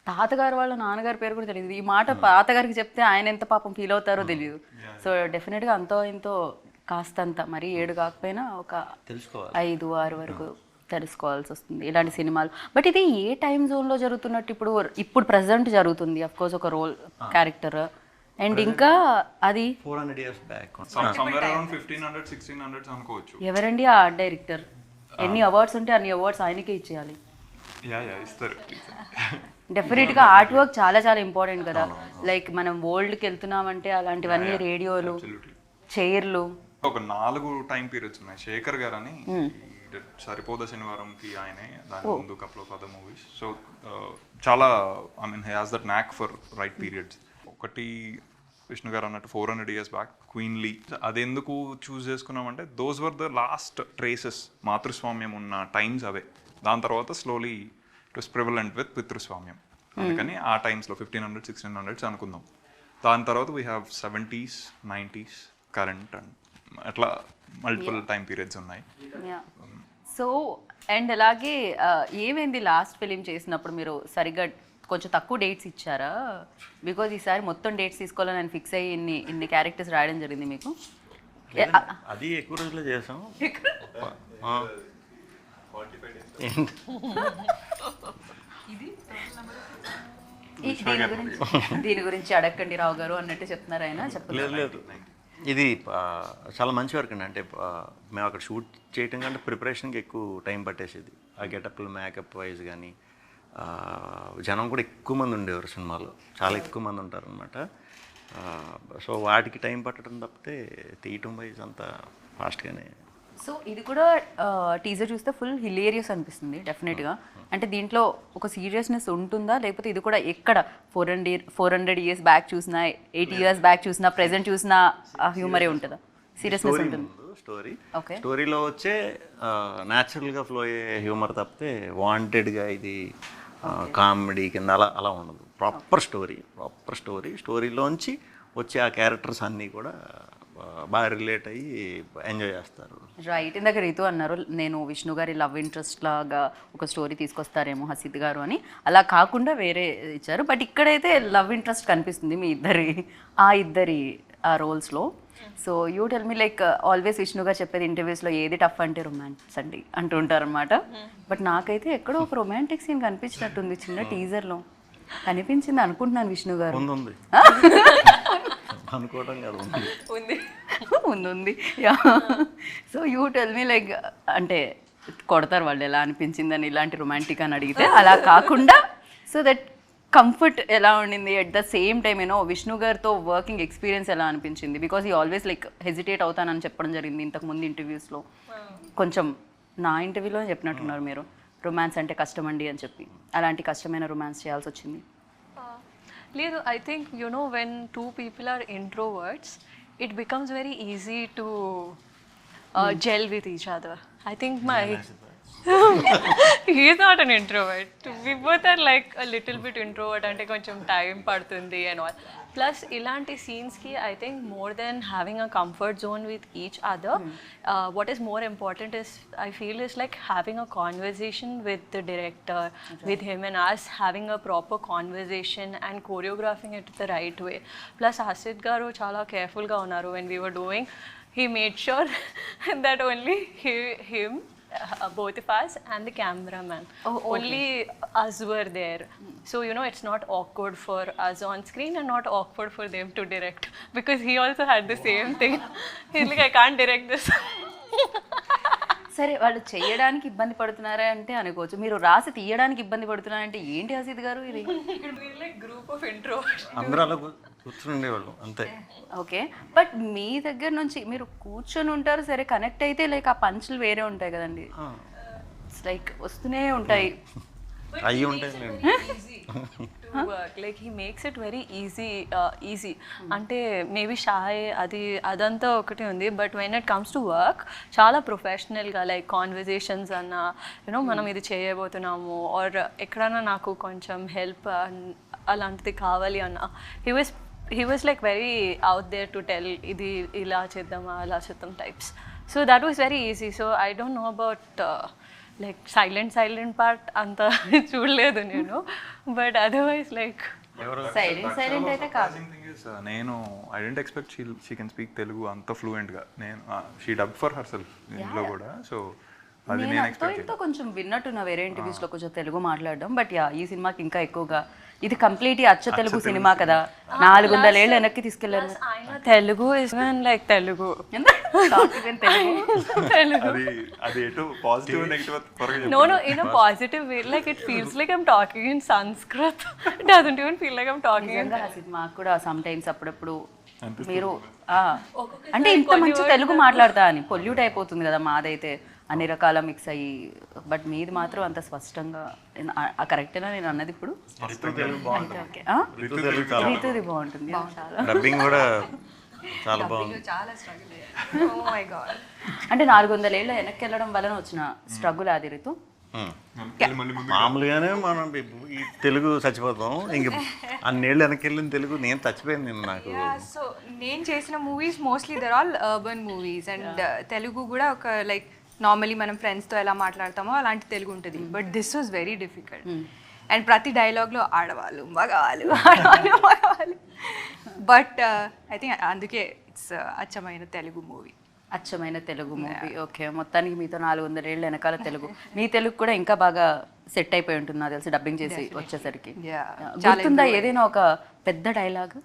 S1: తాతగారు వాళ్ళ నాన్నగారి పేరు కూడా తెలియదు. ఈ మాట తాతగారికి చెప్తే ఆయన ఎంత పాపం ఫీల్ అవుతారో తెలియదు. సో డెఫినెట్గా అంతో ఇంతో కాస్తంత, మరి 7 కాకపోయినా ఒక
S2: తెలుసుకోవాలి,
S1: 5, 6 వరకు తెలుసుకోవాల్సి వస్తుంది ఇలాంటి సినిమాలు. బట్ ఇది ఏ టైం జోన్లో జరుగుతున్నట్టు? ఇప్పుడు ప్రజెంట్ జరుగుతుంది అఫ్కోర్స్ ఒక రోల్ క్యారెక్టర్. అండ్ ఇంకా అది
S2: 400 years back.
S3: somewhere around 1500 1600 అనుకోవచ్చు.
S1: ఎవరండి ఆ ఆర్ట్ డైరెక్టర్? ఎన్ని అవార్డ్స్ ఉంటే అన్ని అవార్డ్స్ ఆయనకే ఇచ్చేయాలి.
S3: ఇస్తారు.
S1: డెఫినెట్గా ఆర్ట్ వర్క్ చాలా చాలా ఇంపార్టెంట్ కదా. లైక్ మనం వరల్డ్కి వెళ్తున్నామంటే అలాంటివన్నీ, రేడియోలు, చైర్లు.
S3: ఒక 4 టైం పీరియడ్స్ ఉన్నాయి. శేఖర్ గారు అని సరిపోద శనివారంకి ఆయనే, దాని ముందు couple of other movies. So చాలా I mean he has that knack for right periods. ఒకటి విష్ణు గారు అన్నట్టు 400 years బ్యాక్ క్వీన్లీ. అది ఎందుకు చూస్ చేసుకున్నామంటే those were the last traces, మాతృస్వామ్యం ఉన్న టైమ్స్ అవే. దాని తర్వాత slowly it was prevalent with పితృస్వామ్యం. అందుకని ఆ టైమ్స్లో 1500 1600s అనుకుందాం. దాని తర్వాత we have 70s 90s current and అట్లా మల్టిపుల్ టైం పీరియడ్స్ ఉన్నాయి.
S1: సో అండ్ అలాగే ఏమైంది లాస్ట్ ఫిలిం చేసినప్పుడు మీరు సరిగ్గా కొంచెం తక్కువ డేట్స్ ఇచ్చారా? బికాజ్ ఈసారి మొత్తం డేట్స్ తీసుకోవాలని నేను ఫిక్స్ అయ్యి ఇన్ని క్యారెక్టర్స్ రాయడం జరిగింది మీకు.
S2: అది ఎక్కువ రోజులు చేసాం.
S1: దీని గురించి అడగండి రావు గారు అన్నట్టు చెప్తున్నారు ఆయన. చెప్పలేదు.
S2: లేదు ఇది చాలా మంచి వర్క్ అండి. అంటే మేము అక్కడ షూట్ చేయటం కంటే ప్రిపరేషన్కి ఎక్కువ టైం పట్టేసేది. ఆ గెటప్లు మేకప్ వైజ్ కానీ జనం కూడా ఎక్కువ మంది ఉండేవారు సినిమాలో, చాలా ఎక్కువ మంది ఉంటారనమాట. సో వాటికి టైం పట్టడం తప్పితే తీయటం వైజ్ అంతా ఫాస్ట్గానే.
S1: సో ఇది కూడా టీజర్ చూస్తే ఫుల్ హిలేరియస్ అనిపిస్తుంది డెఫినెట్గా. అంటే దీంట్లో ఒక సీరియస్నెస్ ఉంటుందా, లేకపోతే ఇది కూడా ఎక్కడ 400 years బ్యాక్ చూసినా, 80 years బ్యాక్ చూసినా, ప్రెసెంట్ చూసినా హ్యూమరే ఉంటుందా? సీరియస్నెస్ ఉంటుంది
S2: స్టోరీలో వచ్చే న్యాచురల్గా ఫ్లో అయ్యే హ్యూమర్ తప్పితే వాంటెడ్గా ఇది కామెడీ కింద అలా ఉండదు. ప్రాపర్ స్టోరీలోంచి వచ్చే ఆ క్యారెక్టర్స్ అన్నీ కూడా బాగా రిలేట్ అయ్యి ఎంజాయ్ చేస్తారు.
S1: రైట్. ఇందాక రీతు అన్నారు నేను విష్ణు గారి లవ్ ఇంట్రెస్ట్ లాగా ఒక స్టోరీ తీసుకొస్తారేమో హసీద్ గారు అని. అలా కాకుండా వేరే ఇచ్చారు. బట్ ఇక్కడైతే లవ్ ఇంట్రెస్ట్ కనిపిస్తుంది మీ ఇద్దరి ఆ రోల్స్లో. So you tell me like always Vishnu garu చెప్పేది ఇంటర్వ్యూస్లో ఏది టఫ్ అంటే రొమాన్స్ అండి అంటూ ఉంటారనమాట. బట్ నాకైతే ఎక్కడో ఒక రొమాంటిక్ సీన్ కనిపించినట్టుంది చిన్న టీజర్లో. కనిపించింది అనుకుంటున్నాను విష్ణు గారు.
S2: అనుకోవడం కాదు,
S1: ఉంది. So you tell me like అంటే కొడతారు వాళ్ళు ఎలా అనిపించిందని ఇలాంటి రొమాంటిక్ అని అడిగితే, అలా కాకుండా సో దట్ కంఫర్ట్ ఎలా ఉండింది at the same time you know Vishnu గారితో వర్కింగ్ ఎక్స్పీరియన్స్ ఎలా అనిపించింది? బికాజ్ ఈ ఆల్వేస్ లైక్ హెజిటేట్ అవుతానని చెప్పడం జరిగింది ఇంతకుముందు ఇంటర్వ్యూస్లో. కొంచెం నా ఇంటర్వ్యూలో చెప్పినట్టున్నారు మీరు రొమాన్స్ అంటే కష్టం అండి అని చెప్పి. అలాంటి కష్టమైన రొమాన్స్ చేయాల్సి వచ్చింది?
S5: లేదు, I think when 2 people are introverts, it becomes very easy to gel with each other. I think He's not an introvert. We both are like a little bit introvert అంటే కొంచెం టైం పడుతుంది and all. Plus ఇలాంటి scenes-కి I think more than having a comfort zone with each other, what is more important is I feel is like having a conversation with the director, with him and us, having a proper conversation and choreographing it the right way. Plus Asit garu చాలా carefulగా ఉన్నారు when we were doing. He made sure that only him, both of us and the cameraman, only us were there. So you know, it's not awkward for us on screen and not awkward for them to direct, because he also had the same thing. He's like, I can't direct this.
S1: సరే వాళ్ళు చేయడానికి ఇబ్బంది పడుతున్నారా అంటే అనుకోవచ్చు, మీరు రాసి తీయడానికి ఇబ్బంది పడుతున్నారంటే ఏంటి హసీద్ గారు ఇది?
S5: We're like group of introverts.
S2: అందరూ అలా కూర్చుండేవాళ్ళు అంతే.
S1: ఓకే, బట్ మీ దగ్గర నుంచి మీరు కూర్చొని ఉంటారు సరే, కనెక్ట్ అయితే లైక్ ఆ పంచులు వేరే ఉంటాయి కదండి, లైక్ వస్తూనే ఉంటాయి.
S2: అయ్యి ఉంటాయి
S5: To work, like he makes it very easy. అంటే మేబీ షాయ్ అదంతా ఒకటి ఉంది, but when it comes to work చాలా ప్రొఫెషనల్గా లైక్ కాన్వర్జేషన్స్ అన్న యూనో మనం ఇది చేయబోతున్నాము ఆర్ ఎక్కడన్నా నాకు కొంచెం హెల్ప్ అలాంటిది కావాలి అన్న he was like very out there to tell ఇది ఇలా చేద్దామా అలా చేద్దాం types. So that was very easy. So I don't know about like silent part అంత చూడలేదు నేను, బట్ అదర్వైజ్ లైక్
S1: సైలెంట్ అయితే కాదు.
S3: నేను I didn't expect she can speak Telugu అంత ఫ్లూయెంట్గా. నేను she dub for her self ఇంట్లో కూడా, సో అది నేను ఎక్స్పెక్ట్
S1: కొంచెం విన్నట్టున్న వేరే ఇంటర్వ్యూస్ లో కొంచెం తెలుగు మాట్లాడడం, బట్ యా ఈ సినిమాకి ఇంకా ఎక్కువగా ఇది కంప్లీట్ అచ్చ తెలుగు సినిమా కదా, 400 ఏళ్ళు వెనక్కి తీసుకెళ్లారు.
S5: తెలుగు ఇస్ లైక్ తెలుగు
S3: అది ఎటు పాజిటివ్ నెగిటివ్ త్వరగా
S5: No, in a positive way. Like it feels like I'm talking in Sanskrit. It doesn't even feel like I'm talking in.
S1: మాకు కూడా సమ్ టైమ్స్ అప్పుడప్పుడు మీరు అంటే ఇంత మంచి తెలుగు మాట్లాడతా అని పొల్యూట్ అయిపోతుంది కదా మాదైతే అన్ని రకాల మిక్స్ అయ్యి, బట్ మీది మాత్రం అంత స్పష్టంగా కరెక్టేనా నేను అన్నది? ఇప్పుడు రీతుది బాగుంటుంది,
S2: డబ్బింగ్ కూడా చాలా బాగుంది.
S4: Oh my god.
S1: అంటే 400 ఏళ్ళ వెనక్కి వెళ్ళడం వలన వచ్చిన స్ట్రగుల్ అది రీతు.
S2: మామూలుగానే మనం ఈ తెలుగు చచ్చిపోతాం, ఇంక అన్నేళ్ళు వెనక్కి వెళ్ళిన తెలుగు నేను చచ్చిపోయింది నేను నాకు.
S4: సో నేను చేసిన movies mostly they're all urban movies and Telugu కూడా ఒక లైక్ నార్మలీ మనం ఫ్రెండ్స్తో ఎలా మాట్లాడతామో అలాంటి తెలుగు ఉంటుంది, but this was very difficult. And ప్రతి డైలాగ్లో ఆడవాళ్ళు మగవాళ్ళు బట్ ఐ థింక్ అందుకే ఇట్స్ అచ్చమైన తెలుగు మూవీ.
S1: అచ్చమైన తెలుగు మూవీ. ఓకే, మొత్తానికి మీతో 400 ఏళ్ళ వెనకాల తెలుగు, మీ తెలుగు కూడా ఇంకా బాగా సెట్ అయిపోయి ఉంటుంది నాకు తెలిసి డబ్బింగ్ చేసి వచ్చేసరికి. గుర్తుందా ఏదైనా ఒక పెద్ద డైలాగ్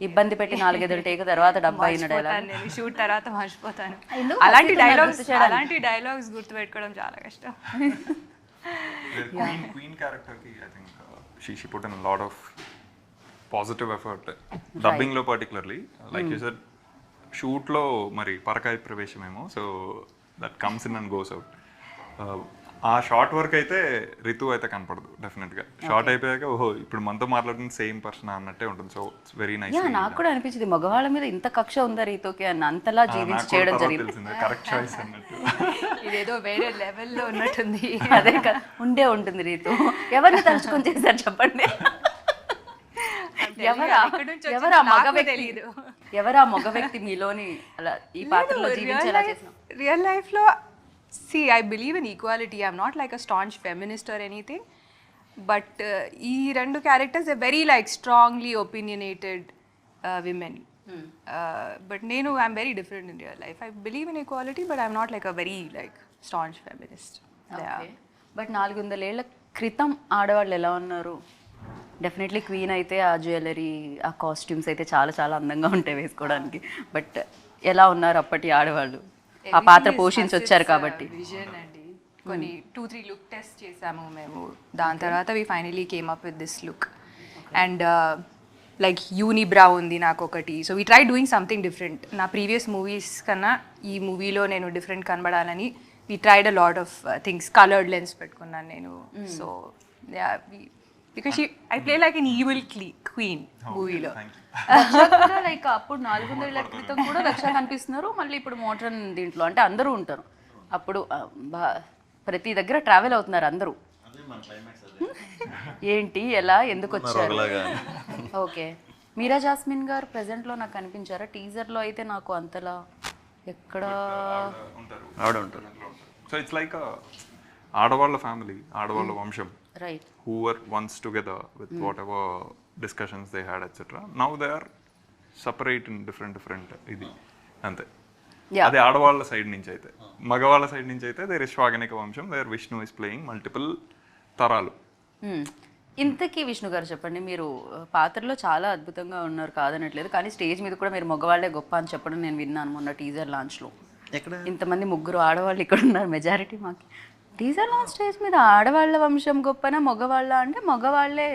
S1: ఇబ్బంది పెట్టి 4-5 టేక్ తర్వాత డబ్బా అయిన డైలాగ్?
S4: నేను షూట్ తర్వాత మర్చిపోతాను. అలాంటి డైలాగ్స్ గుర్తుపెట్టుకోవడం చాలా కష్టం.
S3: క్వీన్ క్యారెక్టర్కి I think she put in lot of positive effort డబ్బింగ్లో పర్టికులర్లీ. లైక్ యూ సెడ్ షూట్లో మరి పరకాయ ప్రవేశమేమో, so that comes in and goes out. ఆ షార్ట్ వర్క్ అయితే రితు అయితే కనపడదు డెఫినెట్గా. షార్ట్ అయిపోయాక ఓహో ఇప్పుడు మనతో మాట్లాడుతున్న సేమ్ పర్సన్ అన్నట్టే ఉంటుంది. So it's very nice.
S1: నాకు కూడా అనిపించింది మగవాళ్ళ మీద ఇంత కక్ష ఉందా రీతోకి అని, అంతలా జీవించి చేయడం జరిగింది.
S3: కరెక్ట్ చాయిస్ అన్నట్టు.
S4: ఇదేదో వేరే లెవెల్లో ఉన్నట్టుంది.
S1: అదే కదా ఉండే ఉంటుంది రీతు. ఎవరిని తలుచుకొని చేశారు చెప్పండి? ఎవరా మగ వ్యక్తి మీలోని అలా ఈ పాత్రలో జీవించేలా చేసిన?
S4: రియల్ లైఫ్లో see, I believe in equality. I'm not like a staunch feminist or anything, but ఈ రెండు characters are very like strongly opinionated women. But నేను I'm very different in real life. I believe in equality, but I'm not like a very like staunch feminist.
S1: But 400 ఏళ్ళ క్రితం ఆడవాళ్ళు ఎలా ఉన్నారు? Definitely queen అయితే ఆ జ్యువెలరీ ఆ costumes అయితే చాలా చాలా అందంగా ఉంటాయి వేసుకోవడానికి, బట్ ఎలా ఉన్నారు అప్పటి ఆడవాళ్ళు ఆ పాత్ర పోషించి వచ్చారు కాబట్టి?
S4: విజన్ అండి, కొన్ని 2-3 లుక్ టెస్ట్ చేసాము మేము, దాని తర్వాత we finally came up with this look. And like unibrow ఉంది నాకు ఒకటి. So we try doing something different. నా ప్రీవియస్ మూవీస్ కన్నా ఈ మూవీలో నేను డిఫరెంట్ కనబడాలని we tried a lot of things. Coloured lens పెట్టుకున్నాను నేను. So because I play like an evil queen మూవీలో.
S1: లైక్ అప్పుడు 400 ఏళ్ల క్రితం కూడా రక్ష కనిపిస్తున్నారు, మళ్ళీ ఇప్పుడు మోడ్రన్ దీంట్లో అంటే అందరూ ఉంటారు. అప్పుడు ప్రతి దగ్గర ట్రావెల్ అవుతున్నారు అందరూ. ఏంటి ఎలా ఎందుకు వచ్చారు? ఓకే, మీరా జాస్మిన్ గారు ప్రెసెంట్లో నాకు కనిపించారా? టీజర్లో అయితే నాకు అంతలా ఎక్కడ
S2: ఆవిడ ఉంటారు.
S3: సో ఇట్స్ లైక్ ఆడవాళ్ళ ఫ్యామిలీ, ఆడవాళ్ళ వంశం,
S1: right,
S3: who were once together with whatever discussions they had, etc. Now they are separate in different ఇది అంతే. అదే ఆడవాళ్ళ సైడ్ నుంచి అయితే. మగవాళ్ళ సైడ్ నుంచి అయితే దేర్ ఇస్ శ్వాగనిక వంశం, there Vishnu is playing multiple తరాలు.
S1: ఇంతకీ విష్ణు గారు చెప్పండి, మీరు పాత్రలో చాలా అద్భుతంగా ఉన్నారు కాదనట్లేదు, కానీ స్టేజ్ మీద కూడా మీరు మగవాళ్ళే గొప్ప అని చెప్పడం నేను విన్నాను మొన్న టీజర్ లాంచ్లో.
S2: ఎక్కడ
S1: ఇంతమంది ముగ్గురు ఆడవాళ్ళు ఇక్కడ ఉన్నారు, మెజారిటీ మాకు. టీజర్ లాంచ్ స్టేజ్ మీద ఆడవాళ్ళ వంశం గొప్పనా మగవాళ్ళ అంటే మగవాళ్ళే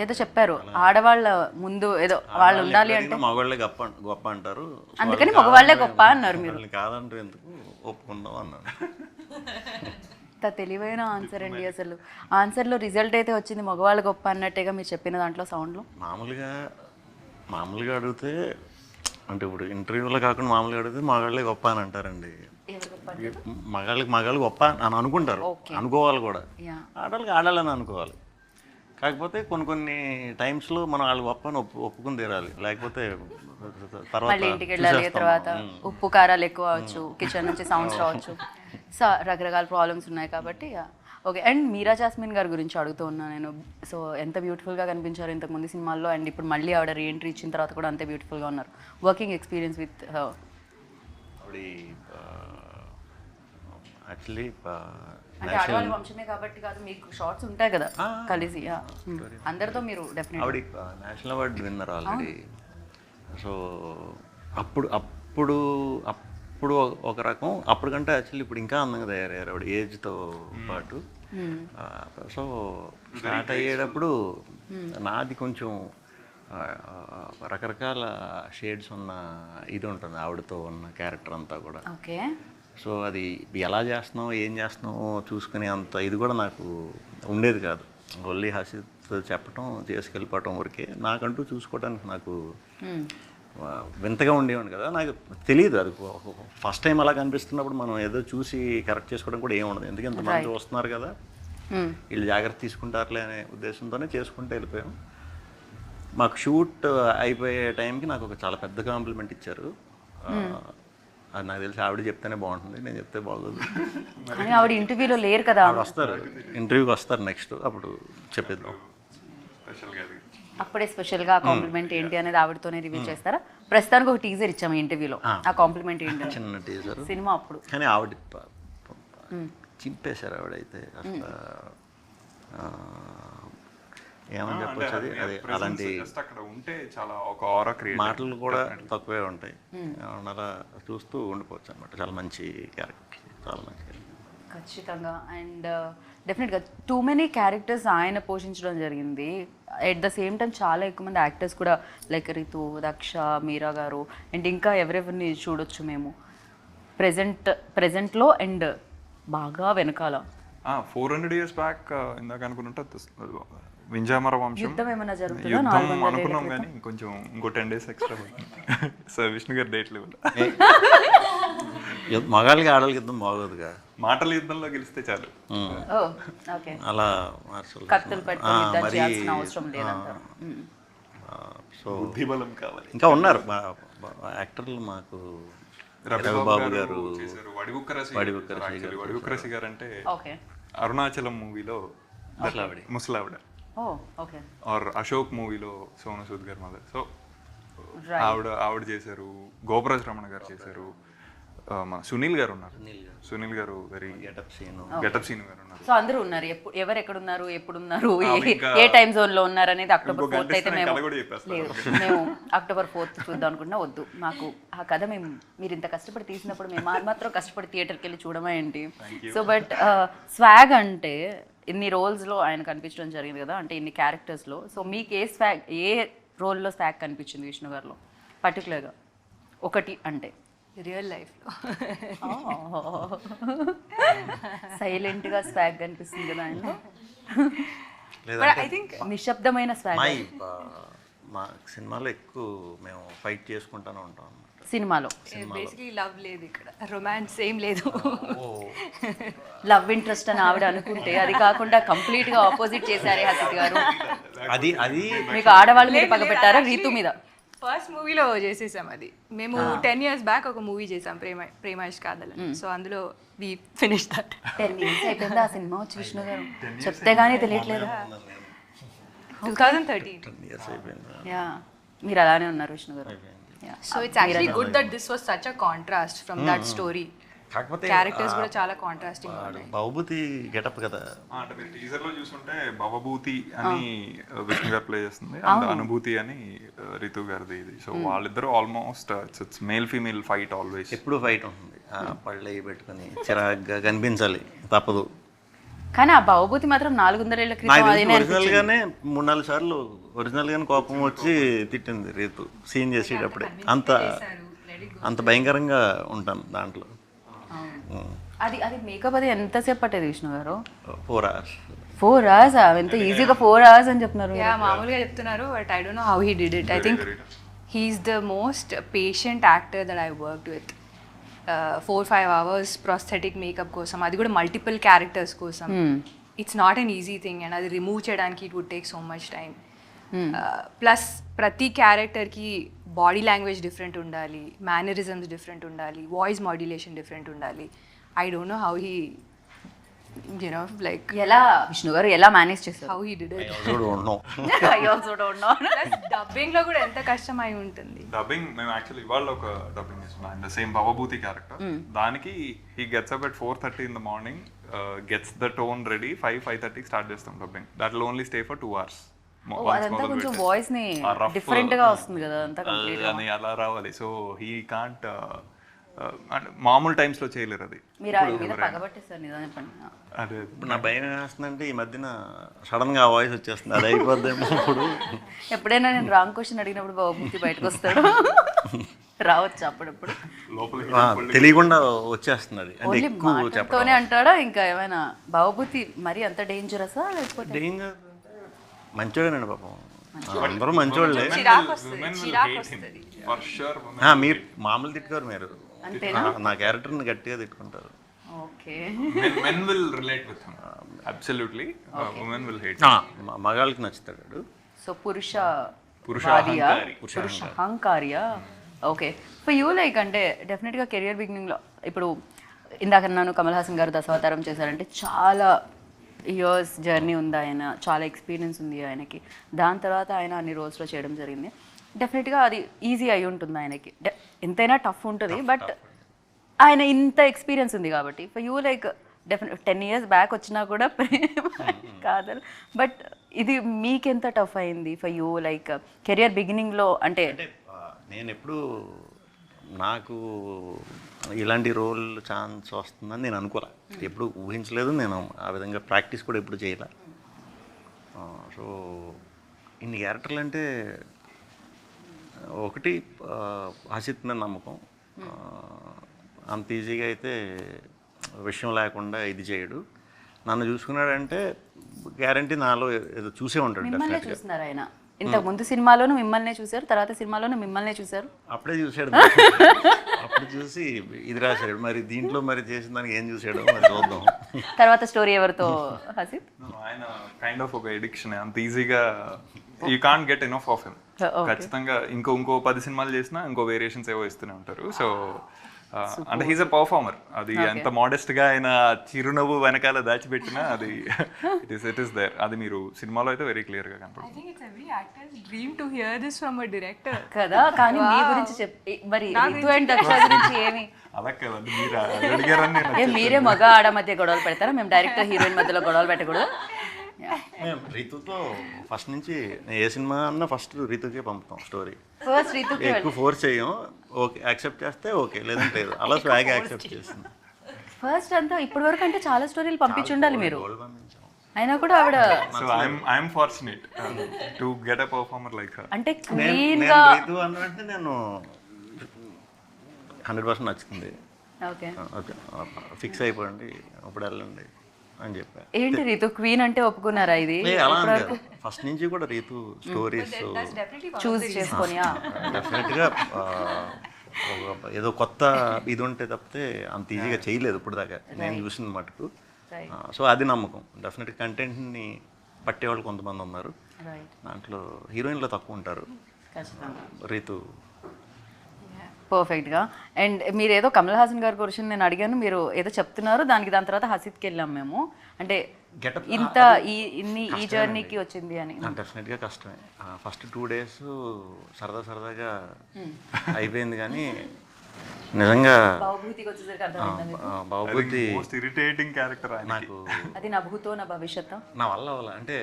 S1: ఏదో చెప్పారు, ఆడవాళ్ళ ముందు ఏదో వాళ్ళు ఉండాలి అంటే
S2: మగవాళ్ళే గొప్ప అంటారు,
S1: అందుకని మగవాళ్ళే గొప్ప అన్నారు మీరు.
S2: కాదంటారు ఎందుకు ఒప్పుకుందాం అన్నారు.
S1: అంత తెలివైన ఆన్సర్ అండి. అసలు ఆన్సర్లో రిజల్ట్ అయితే వచ్చింది మగవాళ్ళు గొప్ప అన్నట్టేగా మీరు చెప్పిన దాంట్లో సౌండ్లో.
S2: మామూలుగా అడిగితే అంటే ఇప్పుడు ఇంటర్వ్యూలో కాకుండా మామూలుగా అడిగితే మగాళ్ళే గొప్ప అని అంటారండి. మగాళ్ళు గొప్ప అని అనుకుంటారు, అనుకోవాలి కూడా. ఆడవాళ్ళకి ఆడాలని అనుకోవాలి. కాకపోతే కొన్ని టైమ్స్లో మనం వాళ్ళు గొప్ప అని ఒప్పుకుని తీరాలి, లేకపోతే
S1: మళ్ళీ ఇంటికి వెళ్ళాలి. తర్వాత ఉప్పు కారాలు ఎక్కువ అవచ్చు, కిచెన్ నుంచి సౌండ్స్ రావచ్చు, రకరకాల ప్రాబ్లమ్స్ ఉన్నాయి కాబట్టి. ఓకే, అండ్ మీరా జాస్మిన్ గారి గురించి అడుగుతూ ఉన్నాను నేను. సో ఎంత బ్యూటిఫుల్గా కనిపించారు ఇంతకుముందు సినిమాల్లో, అండ్ ఇప్పుడు మళ్ళీ ఆవిడ రీఎంట్రీ ఇచ్చిన తర్వాత కూడా అంతే బ్యూటిఫుల్గా ఉన్నారు. వర్కింగ్ ఎక్స్పీరియన్స్ విత్
S2: యాక్చువల్లీ
S1: అంటే ఆడవాళ్ళ వంశమే కాబట్టి కాదు, మీకు షార్ట్స్ ఉంటాయి కదా కలిసి అందరితో మీరు డెఫినెట్.
S2: ఆవిడ national award winner already. So అప్పుడు ఒక రకం, అప్పటికంటే యాక్చువల్లీ ఇప్పుడు ఇంకా అందంగా తయారయ్యారు ఆవిడ ఏజ్తో పాటు. సో స్టార్ట్ అయ్యేటప్పుడు నాది కొంచెం రకరకాల షేడ్స్ ఉన్న ఇది ఉంటుంది ఆవిడతో ఉన్న క్యారెక్టర్ అంతా కూడా.
S1: ఓకే,
S2: సో అది ఎలా చేస్తున్నావు ఏం చేస్తున్నావు చూసుకునే అంత ఇది కూడా నాకు ఉండేది కాదు. ఓన్లీ హసిత్ చెప్పటం చేసుకెళ్ళిపోవటం వరకే. నాకంటూ చూసుకోవడానికి నాకు వింతగా ఉండేవాడు కదా, నాకు తెలియదు. అది ఫస్ట్ టైం అలా కనిపిస్తున్నప్పుడు మనం ఏదో చూసి కరెక్ట్ చేసుకోవడం కూడా ఏమి ఉండదు. ఎందుకంటే మంది వస్తున్నారు కదా, వీళ్ళు జాగ్రత్త తీసుకుంటారులే అనే ఉద్దేశంతోనే చేసుకుంటూ వెళ్ళిపోయాం. మాకు షూట్ అయిపోయే టైంకి నాకు ఒక చాలా పెద్ద కాంప్లిమెంట్ ఇచ్చారు. అది నాకు తెలిసి ఆవిడ చెప్తేనే బాగుంటుంది, నేను చెప్తే బాగోదు.
S1: ఆవిడ ఇంటర్వ్యూలో లేరు కదా,
S2: ఆవిడ వస్తారు, ఇంటర్వ్యూకి వస్తారు నెక్స్ట్, అప్పుడు చెప్పేద్దాం.
S1: అప్పుడే స్పెషల్గా కాంప్లిమెంట్ ఏంటి అనేది ఆవిడతోనే రివ్యూ చేస్తారా? ప్రస్తుతానికి ఒక టీజర్ ఇచ్చాము ఇంటర్వ్యూలో, ఆ కాంప్లిమెంట్ ఏంటి?
S2: చిన్న టీజర్
S1: సినిమా అప్పుడు.
S2: కానీ ఆవిడ చింపేశారు ఆవిడైతే అసలు. ఏమని చెప్పొచ్చు, అది అదే అలాంటి మాటలు కూడా తక్కువే ఉంటాయి. అలా చూస్తూ ఉండిపోవచ్చు అనమాట. చాలా మంచి క్యారెక్టర్, చాలా మంచి క్యారెక్టర్
S1: ఖచ్చితంగా. అండ్ డెఫినెట్గా టూ మెనీ క్యారెక్టర్స్ ఆయన పోషించడం జరిగింది. ఎట్ ద సేమ్ టైం చాలా ఎక్కువ మంది యాక్టర్స్ కూడా, లైక్ రితు, దక్ష, మీరా గారు, అండ్ ఇంకా ఎవరెవరిని చూడొచ్చు మేము ప్రెజెంట్లో అండ్ బాగా వెనకాల.
S3: 400 years బ్యాక్ ఇందాక అనుకుంటుంటే వింజామర వంశం
S1: యుద్ధం ఏమైనా జరుగుతుందా?
S3: యుద్ధం అనుకున్నాం కానీ కొంచెం ఇంకో 10 days ఎక్స్ట్రా సో విష్ణు గారు డేట్ లేవు.
S2: మగాళ్ళకి ఆడవాళ్ళకి యుద్ధం బాగోదుగా,
S3: మాటల యుద్ధంలో గెలిస్తే చాలు.
S2: అలా
S1: కత్తులు పట్టుకొని యుద్ధం చేయాల్సిన అవసరం లేదంటారు.
S2: సో
S3: బుద్ధిబలం కావాలి.
S2: ఇంకా ఉన్నారు యాక్టర్లు మాకు. రవిబాబు గారు,
S3: వడివుక్కరసి గారు అంటే అరుణాచలం మూవీలో ముసలావిడ, ఆర్ అశోక్ మూవీలో సోను సూద్ గారు మదర్. సో ఆవిడ చేశారు. గోపరాజ్ రమణ గారు చేశారు. మన సునీల్ గారు ఉన్నారు. సునీల్ గారు వెరీ గెటప్ సీన్ గారు ఉన్నారు.
S1: సో అందరూ ఉన్నారు. ఎవరు ఎక్కడ ఉన్నారు, ఎప్పుడు ఉన్నారు, ఏ టైం జోన్ లో ఉన్నారు అనేది October 4th అయితే మేము October 4th చూద్దాం అనుకుంటున్నా. వద్దు, మాకు ఆ కథ మీరు ఇంత కష్టపడి తీసినప్పుడు మేము మాత్రం కష్టపడి థియేటర్కి వెళ్ళి చూడమా ఏంటి. సో బట్ స్వాగ్ అంటే ఇన్ని రోల్స్లో ఆయన కనిపించడం జరిగింది కదా, అంటే ఇన్ని క్యారెక్టర్స్లో. సో మీకు ఏ రోల్లో స్వాగ్ కనిపించింది విష్ణు గారిలో పర్టికులర్గా ఒకటి అంటే?
S4: రియల్ లైఫ్లో
S1: సైలెంట్గా స్వాగ్ కనిపిస్తుంది కదా ఆయనలో.
S4: ఐ థింక్
S1: నిశ్శబ్దమైన స్వాగ్.
S2: మా సినిమాలో ఎక్కువ మేము ఫైట్ చేసుకుంటూనే ఉంటాం అన్నమాట.
S1: సినిమాలో
S4: బేసిక్లీ లవ్ లేదు ఇక్కడ, రొమాన్స్ ఏం లేదు.
S1: లవ్ ఇంట్రెస్ట్ అని ఆవిడ అనుకుంటే అది కాకుండా కంప్లీట్ గా ఆపోజిట్ చేశారే హసిత్ గారు.
S2: అది అది
S1: మీకు ఆడవాళ్ళ మీద పగ పెట్టారా రీతు మీద?
S4: ఫస్ట్ మూవీలో చేసేసాం అది. మేము 10 years బ్యాక్ ఒక మూవీ చేసాం, ప్రేమాయిష్ కాదల్. సో అందులో వి ఫినిష్ దట్.
S1: 10 years అయిపోయింది ఆ సినిమా వచ్చి విష్ణు గారు, చెప్తే గానీ తెలియట్లేదు.
S4: 2013.
S2: ఇయర్స్ అయిపోయింది.
S1: యా, మీరు అలానే ఉన్నారు విష్ణు గారు.
S4: So it's actually good that this was such a contrast from that story.
S2: కాకపోతే
S4: క్యారెక్టర్స్ కూడా చాలా కాంట్రాస్టింగ్ ఉన్నాయి.
S2: బాహుబలి గెటప్ కదా.
S3: అంటే మీరు టీజర్ లో చూసుకుంటే భవభూతి అని విష్ణు గారు ప్లే చేస్తుంది, అండ్ అనుభూతి అని రితు గారిది ఇది. సో వాళ్ళిద్దరు almost it's male female fight always.
S2: ఎప్పుడు ఫైట్ ఉంటుంది, పళ్ళు అవి పెట్టుకుని చిరాగ్గా కనిపించాలి, తప్పదు.
S1: కానీ ఆ బాహుబలి మాత్రం 400 ఏళ్ల క్రితం అదేనే
S2: ఒరిజినల్ గానే 3-4 సార్లు ఒరిజినల్ గానే కోపం వచ్చి తిట్టింది రీతు సీన్ చేసేటప్పుడే. అంత భయంకరంగా ఉంటాను దాంట్లో.
S1: అది అది మేకప్ అది ఎంతసేపు పట్టేది విష్ణు గారు?
S2: 4 hours.
S1: 4 hours? ఎంత ఈజీగా 4 hours అని చెప్తున్నారు.
S4: యా, మామూలుగా చెప్తున్నారు, but I don't know how he did it. I think he's the most patient actor that I worked with. 4-5 hours prosthetic makeup కోసం, అది కూడా మల్టిపుల్ క్యారెక్టర్స్ కోసం. It's not an easy thing, and అది remove చేయడానికి it would take so much time. Plus ప్రతి క్యారెక్టర్కి body language different ఉండాలి, mannerisms different ఉండాలి, వాయిస్ మాడ్యులేషన్ డిఫరెంట్ ఉండాలి. I don't know how he you know like
S1: ఎలా విష్ణు గారు ఎలా మేనేజ్ చేస్తారు?
S4: How he did it. Dubbing లో కూడా ఎంత కష్టం అయి ఉంటుంది.
S3: డబ్బింగ్ మేము యాక్చువల్లీ ఇవాళ ఒక డబ్బింగ్ ఇస్తున్నాం, అండ్ సేమ్ భవభూతి క్యారెక్టర్. దానికి he gets up at 4:30 in the morning, gets the tone ready, 5-5:30 start చేస్తాం dubbing. That will only stay for 2 hours.
S1: అదంతా కొంచెం వాయిస్ ని డిఫరెంట్ గా వస్తుంది కదా, అంతా కంప్లీట్
S3: అని అలా రావాలి. సో హీ కాంట్ అంటే మామూలు టైమ్స్ లో చేయలేరు అది.
S1: మీరు ఆయన మీద పగబట్టేస్తారు నిజం చెప్పండి.
S3: అదే
S2: ఇప్పుడు నా భయం వేస్తుందంటే ఈ మధ్యన సడన్ గా వాయిస్ వచ్చేస్తుంది, అది అయిపోద్దేమో. ఇప్పుడు
S1: ఎప్పుడైనా నేను రాంగ్ క్వశ్చన్ అడిగినప్పుడు బాబుమూర్తి బయటకు వస్తాడు, రావచ్చు అప్పుడప్పుడు.
S2: తెలియకుండా వచ్చేస్తుంది అది. అంటే
S1: ఓన్లీ
S2: ఎక్కువ
S1: మాటతోనే అంటాడా? ఇంకా ఏమైనా బాబుమూర్తి మరి అంత డేంజరసా లేకపోతే?
S2: డేంజర్ మంచోడేనండి పాపం, అందరూ మంచోళ్ళే.
S3: ఫర్ షూర్
S2: మీరు మామూలు తిట్టుకోరు, మీరు నా క్యారెక్టర్ని గట్టిగా తిట్టుకుంటారు.
S1: Okay,
S3: men will relate with him absolutely, women will hate.
S2: మగాళ్ళకి నచ్చుతాడు.
S1: సో పురుష
S3: పురుష
S1: అహంకార్యా. ఓకే, ఫర్ యూ లైక్ అంటే డెఫినెట్గా కెరియర్ బిగినింగ్లో ఇప్పుడు ఇందాక నన్ను కమల్ హాసన్ గారు దశావతారం చేశారంటే చాలా ఇయర్స్ జర్నీ ఉంది ఆయన, చాలా ఎక్స్పీరియన్స్ ఉంది ఆయనకి. దాని తర్వాత ఆయన అన్ని రోల్స్లో చేయడం జరిగింది. డెఫినెట్గా అది ఈజీ అయి ఉంటుంది ఆయనకి, ఎంతైనా టఫ్ ఉంటుంది, బట్ ఆయన ఇంత ఎక్స్పీరియన్స్ ఉంది కాబట్టి. For you like definite 10 years back వచ్చినా కూడా ప్రేమ కాదల్, బట్ ఇది మీకెంత టఫ్ అయింది ఫర్ యూ లైక్ కెరియర్ బిగినింగ్లో? అంటే
S2: నేను ఎప్పుడు నాకు ఇలాంటి రోల్ ఛాన్స్ వస్తుందని నేను అనుకోలే, ఎప్పుడు ఊహించలేదు. నేను ఆ విధంగా ప్రాక్టీస్ కూడా ఎప్పుడు చేయలే. సో ఇన్ని క్యారెక్టర్లు అంటే ఒకటి హసిత్ మీద నమ్మకం. అంత ఈజీగా అయితే విషయం లేకుండా ఇది చేయడు. నన్ను చూసుకున్నాడంటే గ్యారంటీ నాలో ఏదో చూసే ఉంటాడు.
S1: మిమ్మల్ని చూస్తున్నారు ఆయన, ఇంతకు ముందు సినిమాలోనూ మిమ్మల్నే చూశారు, తర్వాత సినిమాలోనూ మిమ్మల్నే చూశారు.
S2: అప్పుడే చూశాడు, అప్పుడు చూసి ఇది రాశాడు. మరి దీంట్లో మరి చేసిన దానికి ఏం చూసాడో మరి చూద్దాం.
S1: తర్వాత స్టోరీ ఎవరితో హసిత్?
S3: ఆయన కైండ్ ఆఫ్ ఒక ఎడిక్షన్, అంత ఈజీగా you can't get enough of him. ఖచ్చితంగా ఇంకో 10 సినిమాలు చేసినా ఇంకో వేరియేషన్స్ ఏవో ఇస్తూనే ఉంటారు. సో అంటే హీస్ అ పర్ఫార్మర్. అది ఎంత మోడెస్ట్ గా ఆయన చిరునవ్వు వెనకాల దాచిపెట్టినా అది ఇట్ ఇస్ దేర్. అది మీరు సినిమాలో అయితే వెరీ క్లియర్ గా కనపడుతుంది.
S1: కదా, కానీ మీ గురించి చెప్పి మరి రితు అండ్ దక్ష గురించి ఏమి?
S3: అలా కదండి, మీరు అడిగారని
S1: మీరే మగ ఆడ మధ్య గొడవలు పెడతారా? మేము డైరెక్ట్ హీరోయిన్ మధ్యలో గొడవలు పెట్టకూడదు.
S2: మేము రీతుతో ఫస్ట్ నుంచి ఏ సినిమా అన్నా ఫస్ట్ రీతుకే పంపుతాం స్టోరీ.
S1: ఫస్ట్ రీతుకి
S2: ఎక్కువ ఫోర్స్ చేయం. ఓకే యాక్సెప్ట్ చేస్తే ఓకే, లేదంటే లేదు. అలా స్వాగ్ యాక్సెప్ట్ చేస్తుంది.
S1: ఫస్ట్ అంతా ఇప్పటి వరకు అంటే చాలా స్టోరీలు పంపించి ఉండాలి మీరు, అయినా కూడా ఆవిడ.
S3: So I'm fortunate to get a performer like her.
S1: అంటే క్లీన్ గా
S2: రీతు అన్నట్టు నేను 100% నచ్చుతుంది.
S1: ఓకే
S2: ఓకే ఫిక్స్ అయిపోయింది, ఇప్పుడు వెళ్ళండి అని చెప్పా.
S1: ఏంటి రీతు క్వీన్ అంటే ఒప్పుకున్నారా? ఇది
S2: ఫస్ట్ నుంచి కూడా రీతు స్టోరీస్
S1: చూస్ చేసుకొని
S2: డెఫినెట్గా ఏదో కొత్త ఇది ఉంటే తప్పితే అంత ఈజీగా చేయలేదు ఇప్పుడు దాకా నేను చూసిన మటుకు. సో అది నమ్మకం. డెఫినెట్గా కంటెంట్ని పట్టేవాళ్ళు కొంతమంది ఉన్నారు,
S1: రైట్,
S2: దాంట్లో హీరోయిన్లో తక్కువ ఉంటారు.
S1: ఖచ్చితంగా
S2: రీతు
S1: పర్ఫెక్ట్గా. అండ్ మీరు ఏదో కమల్ హాసన్ గారి గురించి నేను అడిగాను, మీరు ఏదో చెప్తున్నారు, దాని తర్వాత హసిత్కి వెళ్ళాం మేము. అంటే
S2: Getup,
S1: ఇంత ఈ జర్నీకి వచ్చింది అని.
S2: డెఫినెట్గా కష్టమే. ఫస్ట్ 2 days సరదాగా అయిపోయింది, కానీ నిజంగా
S1: బాబుభూతికి వచ్చేసరికి అర్థమైందా మీకు?
S2: బాబుబుద్ధి
S3: మోస్ట్ ఇరిటేటింగ్ క్యారెక్టర్ ఆయన.
S2: నాకు
S1: అది నా భూతో నా భవిష్యత్.
S2: నా వల్ల అంటే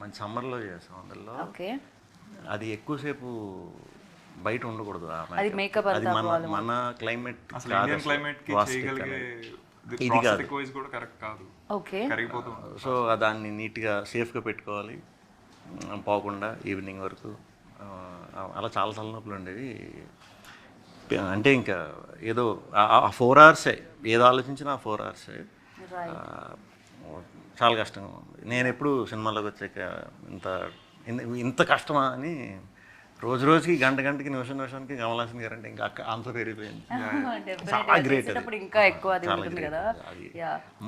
S2: మంచి సమ్మర్లో చేసాం అందులో.
S1: ఓకే,
S2: అది ఎక్కువసేపు బయట ఉండకూడదు.
S1: అది makeup
S2: అది
S1: అంతా
S2: మన క్లైమేట్
S3: అసలు ఇండియన్ క్లైమేట్ కి చేయగలిగే
S2: ఇది కాదు.
S3: ప్రాసెస్ వాయిస్ కూడా కరెక్ట్ కాదు,
S1: ఓకే.
S3: కరిగిపోతూ ఉంటుంది.
S2: సో దాన్ని నీట్గా సేఫ్గా పెట్టుకోవాలి, పోకుండా ఈవినింగ్ వరకు. అలా చాలా తలనొప్పులు ఉండేవి. అంటే ఇంకా ఏదో ఆ 4 hours ఏదో ఆలోచించినా ఆ 4 hours చాలా కష్టంగా ఉంది. నేను ఎప్పుడు సినిమాలోకి వచ్చాక ఇంత కష్టమా అని రోజు రోజుకి గంటకి నిమిషానికి కమల్ హాసన్ గారు అంటే ఇంకా ఆన్సర్ పెరిగిపోయింది. చాలా గ్రేట్.
S1: ఇంకా ఎక్కువ అది ఉంటుంది కదా.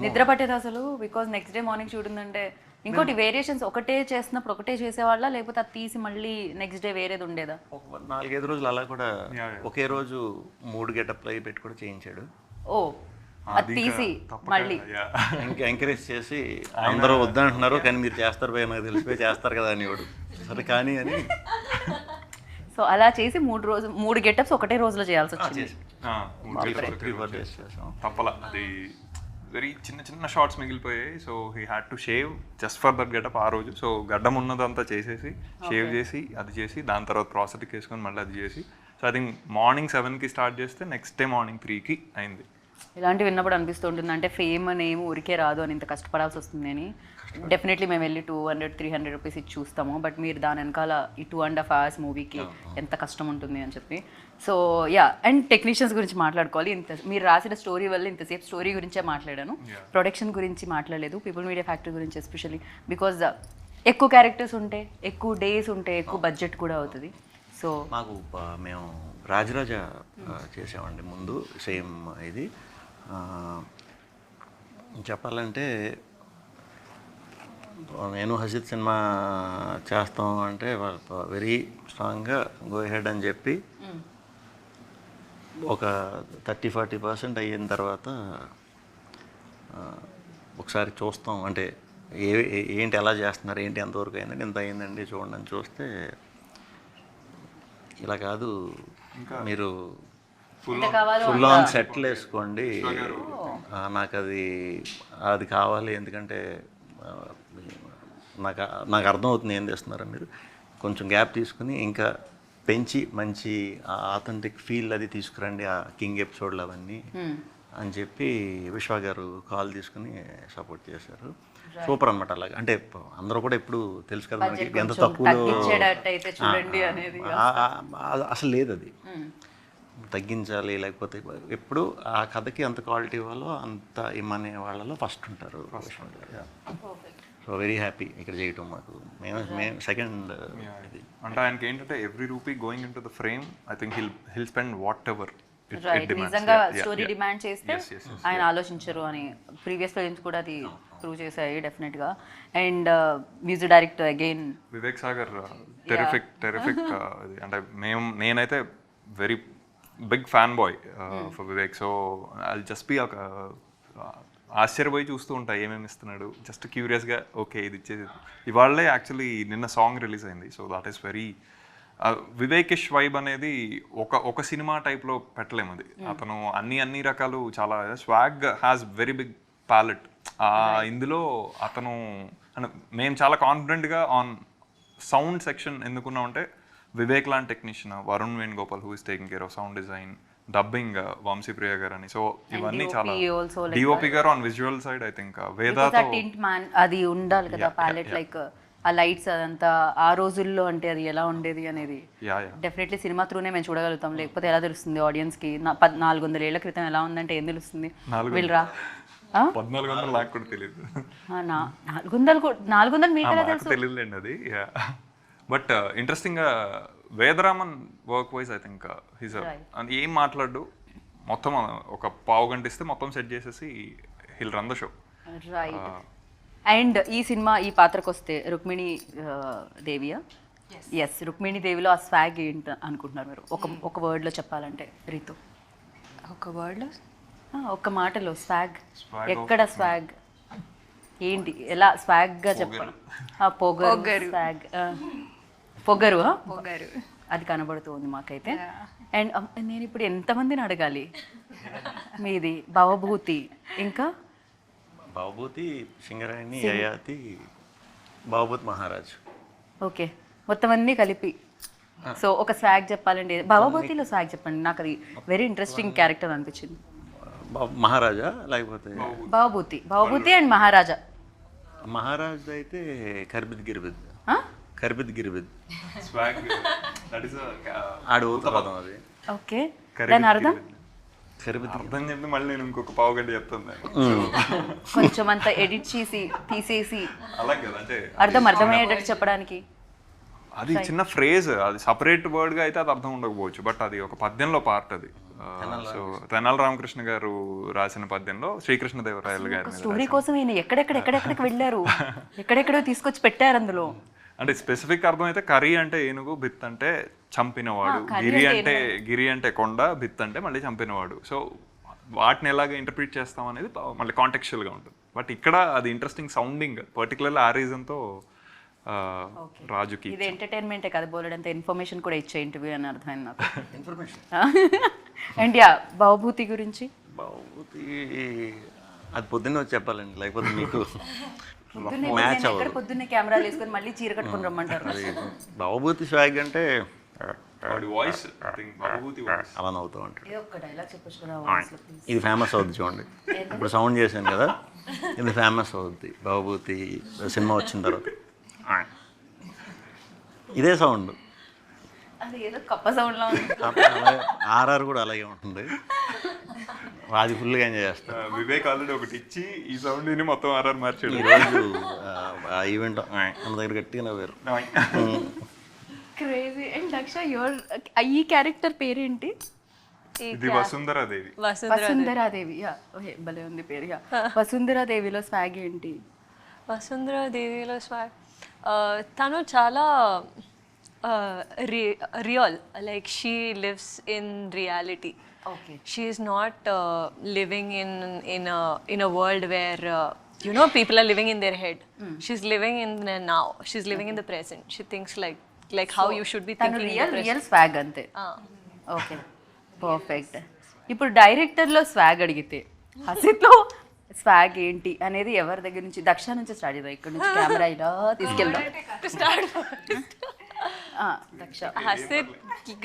S1: నిద్ర పట్టేది అసలు, because next day morning shoot ఉందంటే. ఇంకోటి వేరియేషన్స్ ఒకటే చేస్తున్నప్పుడు ఒకటే చేసేవాళ్ళ, లేకపోతే అది తీసి మళ్ళీ నెక్స్ట్ డే వేరేది ఉండేదా?
S2: ఒక 4-5 రోజులు అలా కూడా ఒకే రోజు 3 గెటప్లు అవి పెట్టి కూడా చేయించాడు.
S1: ఓ, అది తీసి మళ్ళీ
S2: ఇంకా ఎంకరేజ్ చేసి అందరూ వద్దంటున్నారు కానీ మీరు చేస్తారు భయ, నాకు తెలిసిపోయి చేస్తారు కదా అని వాడు. సరే కానీ అని
S1: సో అలా చేసి 3 గెటప్స్ ఒకటే రోజులో చేయాల్సి వచ్చింది.
S2: 3-4 days చేసాం.
S3: తప్పల అది వెరీ చిన్న షార్ట్స్ మిగిలిపోయాయి. So he had to shave just for that getup ఆ రోజు. సో గడ్డం ఉన్నదంతా చేసేసి షేవ్ చేసి అది చేసి దాని తర్వాత ప్రాసెస్కి వేసుకొని మళ్ళీ అది చేసి, సో ఐ థింక్ మార్నింగ్ 7కి స్టార్ట్ చేస్తే నెక్స్ట్ డే మార్నింగ్ 3కి అయింది.
S1: ఇలాంటివి విన్నప్పుడు అనిపిస్తుంటుంది, అంటే ఫేమ్ అనేమి ఊరికే రాదు అని ఇంత కష్టపడాల్సి వస్తుంది అని. డెఫినెట్లీ మేము వెళ్ళి 200-300 రూపీస్ ఇచ్చి చూస్తాము, బట్ మీరు దాని వెనకాల ఈ 2.5 hours మూవీకి ఎంత కష్టం ఉంటుంది అని చెప్పి. సో యా, అండ్ టెక్నీషియన్స్ గురించి మాట్లాడుకోవాలి. మీరు రాసిన స్టోరీ వల్ల ఇంతసేపు స్టోరీ గురించే మాట్లాడాను, ప్రొడక్షన్ గురించి మాట్లాడలేదు, పీపుల్ మీడియా ఫ్యాక్టరీ గురించి ఎస్పెషల్లీ. బికాజ్ ఎక్కువ క్యారెక్టర్స్ ఉంటే, ఎక్కువ డేస్ ఉంటే, ఎక్కువ బడ్జెట్ కూడా అవుతుంది. సో
S2: మాకు మేము రాజరాజ చేసామండి ముందు, సేమ్ ఇది. చెప్పాలంటే నేను హసిత్ సినిమా చేస్తాం అంటే వెరీ స్ట్రాంగ్గా గో హెడ్ అని చెప్పి ఒక 30-40% అయిన తర్వాత ఒకసారి చూస్తాం, అంటే ఏంటి ఎలా చేస్తున్నారు, ఏంటి ఎంతవరకు అయిందండి, ఎంత అయిందండి చూడండి అని చూస్తే ఇలా కాదు, మీరు ఫుల్ ఆన్ సెటిల్ వేసుకోండి, నాకు అది కావాలి, ఎందుకంటే నాకు అర్థమవుతుంది ఏం చేస్తున్నారో మీరు, కొంచెం గ్యాప్ తీసుకుని ఇంకా పెంచి మంచి ఆథెంటిక్ ఫీల్ అది తీసుకురండి ఆ కింగ్ ఎపిసోడ్లు అవన్నీ అని చెప్పి విశ్వ గారు కాల్ తీసుకుని సపోర్ట్ చేశారు. సూపర్ అనమాట. అలాగే అంటే అందరూ కూడా ఎప్పుడు తెలుసు కదా మనకి ఎంత తక్కువలో అసలు లేదు, అది తగ్గించాలి, లేకపోతే ఎప్పుడు ఆ కథకి అంత క్వాలిటీ ఇవ్వాలో అంత ఇమ్మనే వాళ్ళలో ఫస్ట్ ఉంటారు. సో వెరీ హ్యాపీ ఇక్కడ చేయటం. మాకు మేము సెకండ్ ఇది
S3: అంటే ఆయనకి ఏంటంటే every rupee going in to the frame, I think he'll spend what ever
S1: నిజంగా స్టోరీ డిమాండ్ చేస్తే ఆయన ఆలోచించరు అని ప్రీవియస్ ఫిల్మ్స్ కూడా అది ప్రూవ్ చేశాయి డెఫినెట్గా. And music director again
S3: Vivek Sagar, terrific. అంటే నేనైతే very big fan boy for Vivek. So I just be ఆశ్చర్యపోయి చూస్తూ ఉంటా ఏమేమి ఇస్తున్నాడు, జస్ట్ క్యూరియస్గా ఓకే ఇది ఇచ్చేది. ఇవాళే యాక్చువల్లీ నిన్న సాంగ్ రిలీజ్ అయింది. So that is very Vivekish vibe అనేది ఒక సినిమా టైప్లో పెట్టలేము. అది అతను అన్ని రకాలు, చాలా swag has very big palette. ఇందులో అతను మేము చాలా కాన్ఫిడెంట్గా ఆన్ సౌండ్ సెక్షన్ ఎందుకున్నామంటే వివేక్ లాంటి technician, Varun Venugopal who is taking care of sound design, dubbing Vamshi Priya garu అని. సో ఇవన్నీ చాలా DOP garu on visual side I think వేదాతో
S1: అది ఉండాలి కదా ప్యాలెట్, లైక్ ఆ లైట్స్ అదంతా ఆ రోజుల్లో అంటే అది ఎలా ఉండేది అనేది డెఫినెట్లీ సినిమా త్రూనే మేము చూడగలుగుతాం, లేకపోతే ఎలా తెలుస్తుంది ఆడియన్స్కి 400 ఏళ్ల క్రితం ఎలా ఉందంటే ఏం తెలుస్తుంది వీళ్ళరా
S3: 1400 నాకు కూడా తెలియదు.
S1: 400 మీకు ఎలా తెలుసు?
S3: తెలియదులేండి అది. బట్ ఇంట్రెస్టింగ్గా Vedaraman work wise I think his అని ఏం మాట్లాడు మొత్తం ఒక పావు గంట ఇస్తే మొత్తం సెట్ చేసేసి hill run the show.
S1: Right. And ఈ సినిమా ఈ పాత్రకు వస్తే రుక్మిణి దేవియా? ఎస్, రుక్మిణి దేవిలో ఆ స్వాగ్ ఏంటి అనుకుంటున్నారు మీరు? ఒక వర్డ్లో చెప్పాలంటే రీతు,
S4: ఒక వర్డ్లో
S1: ఒక్క మాటలో స్వాగ్ ఎక్కడ స్వాగ్ ఏంటి, ఎలా స్వాగ్గా చెప్పాలి? పొగరు, స్వాగ్, పొగరు,
S4: పొగరు
S1: అది కనబడుతుంది మాకైతే. అండ్ నేను ఇప్పుడు ఎంతమందిని అడగాలి? మీది భవభూతి, ఇంకా
S2: బాబూతి, సింగరాయణి, యయాతి, బాబూత్ మహారాజ్.
S1: ఓకే, మొత్తం అన్నీ కలిపి. సో ఒక స్వాగ్ చెప్పాలండి, భవభూతిలో స్వాగ్ చెప్పండి. నాకు అది వెరీ ఇంట్రెస్టింగ్ క్యారెక్టర్ అనిపించింది.
S2: మహారాజా లేకపోతే
S1: భవభూతి అండ్ మహారాజా.
S2: మహారాజ్ అయితే కర్బిద్ గిర్బిద్, కర్బిద్ గిర్బిద్ ఆడు పదం అది.
S1: ఓకే, దాని అర్థం
S3: అర్థం చెప్పి మళ్ళీ నేను ఇంకొక పావు గంట చెప్తాను.
S1: కొంచెం అంత ఎడిట్ చేసి తీసేసి
S3: అలాగే కదా, అంటే
S1: అర్థమయ్యేటట్టు చెప్పడానికి.
S3: అది చిన్న ఫ్రేజ్, అది సపరేట్ వర్డ్ గా అయితే అది అర్థం ఉండకపోవచ్చు, బట్ అది ఒక పద్యంలో పార్ట్ అది. సో తెనాలి రామకృష్ణ గారు రాసిన పద్యంలో శ్రీకృష్ణదేవరాయలు గారి
S1: స్టోరీ కోసం ఈయన ఎక్కడెక్కడికి వెళ్ళారు, ఎక్కడెక్కడో తీసుకొచ్చి పెట్టారు అందులో.
S3: అంటే స్పెసిఫిక్ అర్థం అయితే కరి అంటే ఏనుగు, బిత్ అంటే చంపినవాడు, గిరి అంటే కొండ, బిత్ అంటే మళ్ళీ చంపినవాడు. సో వాటిని ఎలాగ ఇంటర్ప్రిట్ చేస్తాం అనేది మళ్ళీ కాంటెక్చువల్ గా ఉంటుంది. బట్ ఇక్కడ అది ఇంట్రెస్టింగ్ సౌండింగ్, పర్టికులర్లీ ఆ రీజన్ తో రాజుకి.
S1: ఇది ఎంటర్టైన్మెంటే కదా, బోలెడంత ఇన్ఫర్మేషన్ కూడా ఇచ్చే ఇంటర్వ్యూ అని అర్థమైంది నాకు.
S2: ఇన్ఫర్మేషన్.
S1: అండ్ యా, భవభూతి గురించి.
S2: బాబూతి అది పొద్దున్నే వచ్చి చెప్పాలండి, లేకపోతే మీకు
S1: పొద్దున్నే కెమెరాలు వేసుకొని మళ్ళీ చీర కట్టుకొని రమ్మంటారు.
S2: బాబూతి స్వాగ్ అంటే
S3: వాయిస్
S2: అలా నవ్వుతూ ఉంటాడు.
S1: ఒక్క డైలాగ్ చెప్పొచ్చు కదా.
S2: ఇది ఫేమస్ అవుద్ది చూడండి, ఇప్పుడు సౌండ్ చేశాను కదా, ఇది ఫేమస్ అవుద్ది. బాబూతి సినిమా వచ్చిన తర్వాత ఇదే సౌండ్,
S1: అది ఏదో కప్ప సౌండ్లో ఉంది.
S2: ఆర్ఆర్ కూడా అలాగే ఉంటుంది, అది ఫుల్గా ఎంజాయ్ చేస్తాను.
S3: వివేక్ ఆల్రెడీ ఒకటి ఇచ్చి ఈ సౌండ్ ని మొత్తం ఆర్ఆర్ మార్చాడు.
S2: ఈరోజు ఆ ఈవెంట్ మన దగ్గర గట్టిగా నవ్వారు.
S1: క్రేజీ. అండ్ దక్ష, ఈ క్యారెక్టర్ పేరేంటి?
S3: ఇది వసుంధరాదేవి.
S1: వసుంధరాదేవి, యా, ఓకే, భలే ఉంది పేరు. యా, వసుంధరాదేవిలో స్వాగ్ ఏంటి?
S5: వసుంధరాదేవిలో స్వాగ్ తను చాలా real, like she lives in reality.
S1: Okay.
S5: She is not living in a world where you know people are living in their head. She's living in the now. She's living in the present. She thinks like how you should be thinking in the present.
S1: Real swag అంతే. Okay, perfect. ఇప్పుడు డైరెక్టర్లో swag అడిగితే హసిత్లో swag ఏంటి అనేది ఎవరి దగ్గర నుంచి? దక్ష నుంచి స్టార్ట్ చేద్దాం, ఇక్కడ నుంచి కెమెరా ఇలా తీసుకెళ్దాం. దక్ష,
S5: హసిత్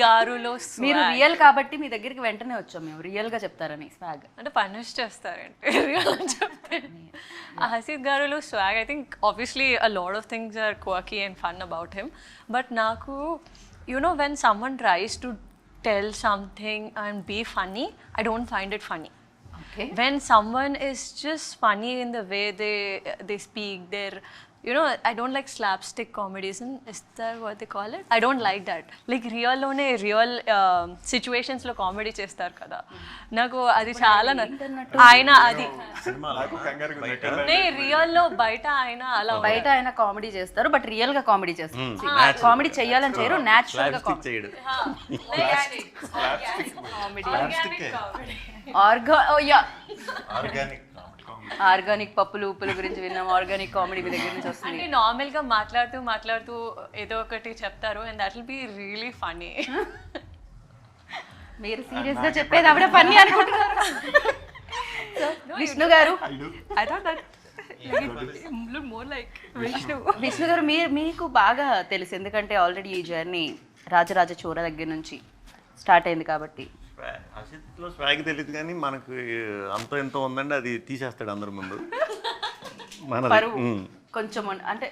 S5: గారులో
S1: మీరు రియల్ కాబట్టి మీ దగ్గరికి వెంటనే వచ్చాం మేము, రియల్ గా చెప్తారని. స్వాగ్
S5: అంటే పనిష్ చేస్తారంటే రియల్ చెప్తే. హసిత్ గారులో swag, I think obviously a lot of things are quirky and fun about him, but నాకు you know when someone tries to tell something and be funny, I don't find it funny.
S1: Okay.
S5: When someone is just funny in the way they speak, they're, you know, I don't like slapstick comedies, is that what they call it? I don't like that. Like real situations lo comedy chestar kada, naku adi chaala aina adi ne real lo baita aina ala
S1: బయట ఆయన comedy చేస్తారు, but real గా comedy చేస్తారు. Comedy చెయ్యాలని చేయరు, natural గా
S2: చేయడు.
S1: Organic పప్పులు ఉప్పుల గురించి విన్నాం. ఆర్గానిక్ కామెడీ మీ దగ్గర నుంచి వస్తుంది.
S5: అంటే నార్మల్ గా మాట్లాడుతూ ఏదో ఒకటి చెప్తారు, and that will be really funny.
S1: మీరు సీరియస్ గా చెప్పేది ఆవిడ ఫన్నీ అనుకుంటున్నారు. విష్ణు గారు,
S5: I thought that look more like Vishnu.
S1: Vishnu గారు, మీకు బాగా తెలుసు, ఎందుకంటే ఆల్రెడీ ఈ జర్నీ రాజరాజ చోర దగ్గర నుంచి స్టార్ట్ అయింది కాబట్టి.
S2: అసిత్లో స్వాగ్ తెలియదు కానీ మనకు అంత ఎంతో ఉందండి, అది తీసేస్తాడు అందరి ముందు.
S1: పరువు కొంచెం అంటే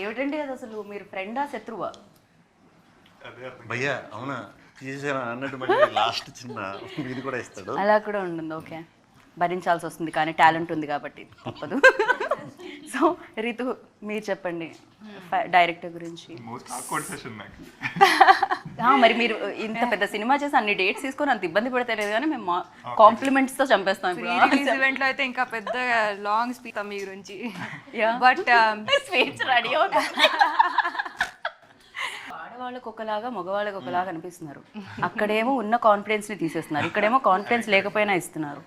S1: ఏమిటండి అది, అసలు మీరు ఫ్రెండా శత్రువా?
S2: భయ్యా అవునా తీసేసాను అన్నట్టు మళ్ళీ లాస్ట్ చిన్న ఇది కూడా ఇస్తాడు.
S1: అలా కూడా ఉంటుంది. ఓకే, భరించాల్సి వస్తుంది, కానీ టాలెంట్ ఉంది కాబట్టి తప్పదు. సో రితు మీరు చెప్పండి డైరెక్టర్ గురించి.
S3: మోస్ట్ ఆక్వర్డ్ సెషన్ నాకు.
S1: మరి మీరు ఇంత పెద్ద సినిమా చేసి అన్ని డేట్స్ తీసుకొని అంత ఇబ్బంది పడతలేదు కానీ మేము కాంప్లిమెంట్స్ తో చంపేస్తాం ఇప్పుడు.
S4: రిలీజ్ ఈవెంట్ లో అయితే ఇంకా పెద్ద లాంగ్ స్పీచ్ మీ గురించి. బట్
S1: స్పీచ్ రెడీ ఆడవాళ్ళకి ఒకలాగా మగవాళ్ళకి ఒకలాగా అనిపిస్తున్నారు. అక్కడేమో ఉన్న కాన్ఫిడెన్స్ ని తీసేస్తున్నారు, ఇక్కడేమో కాన్ఫిడెన్స్ లేకపోయినా ఇస్తున్నారు.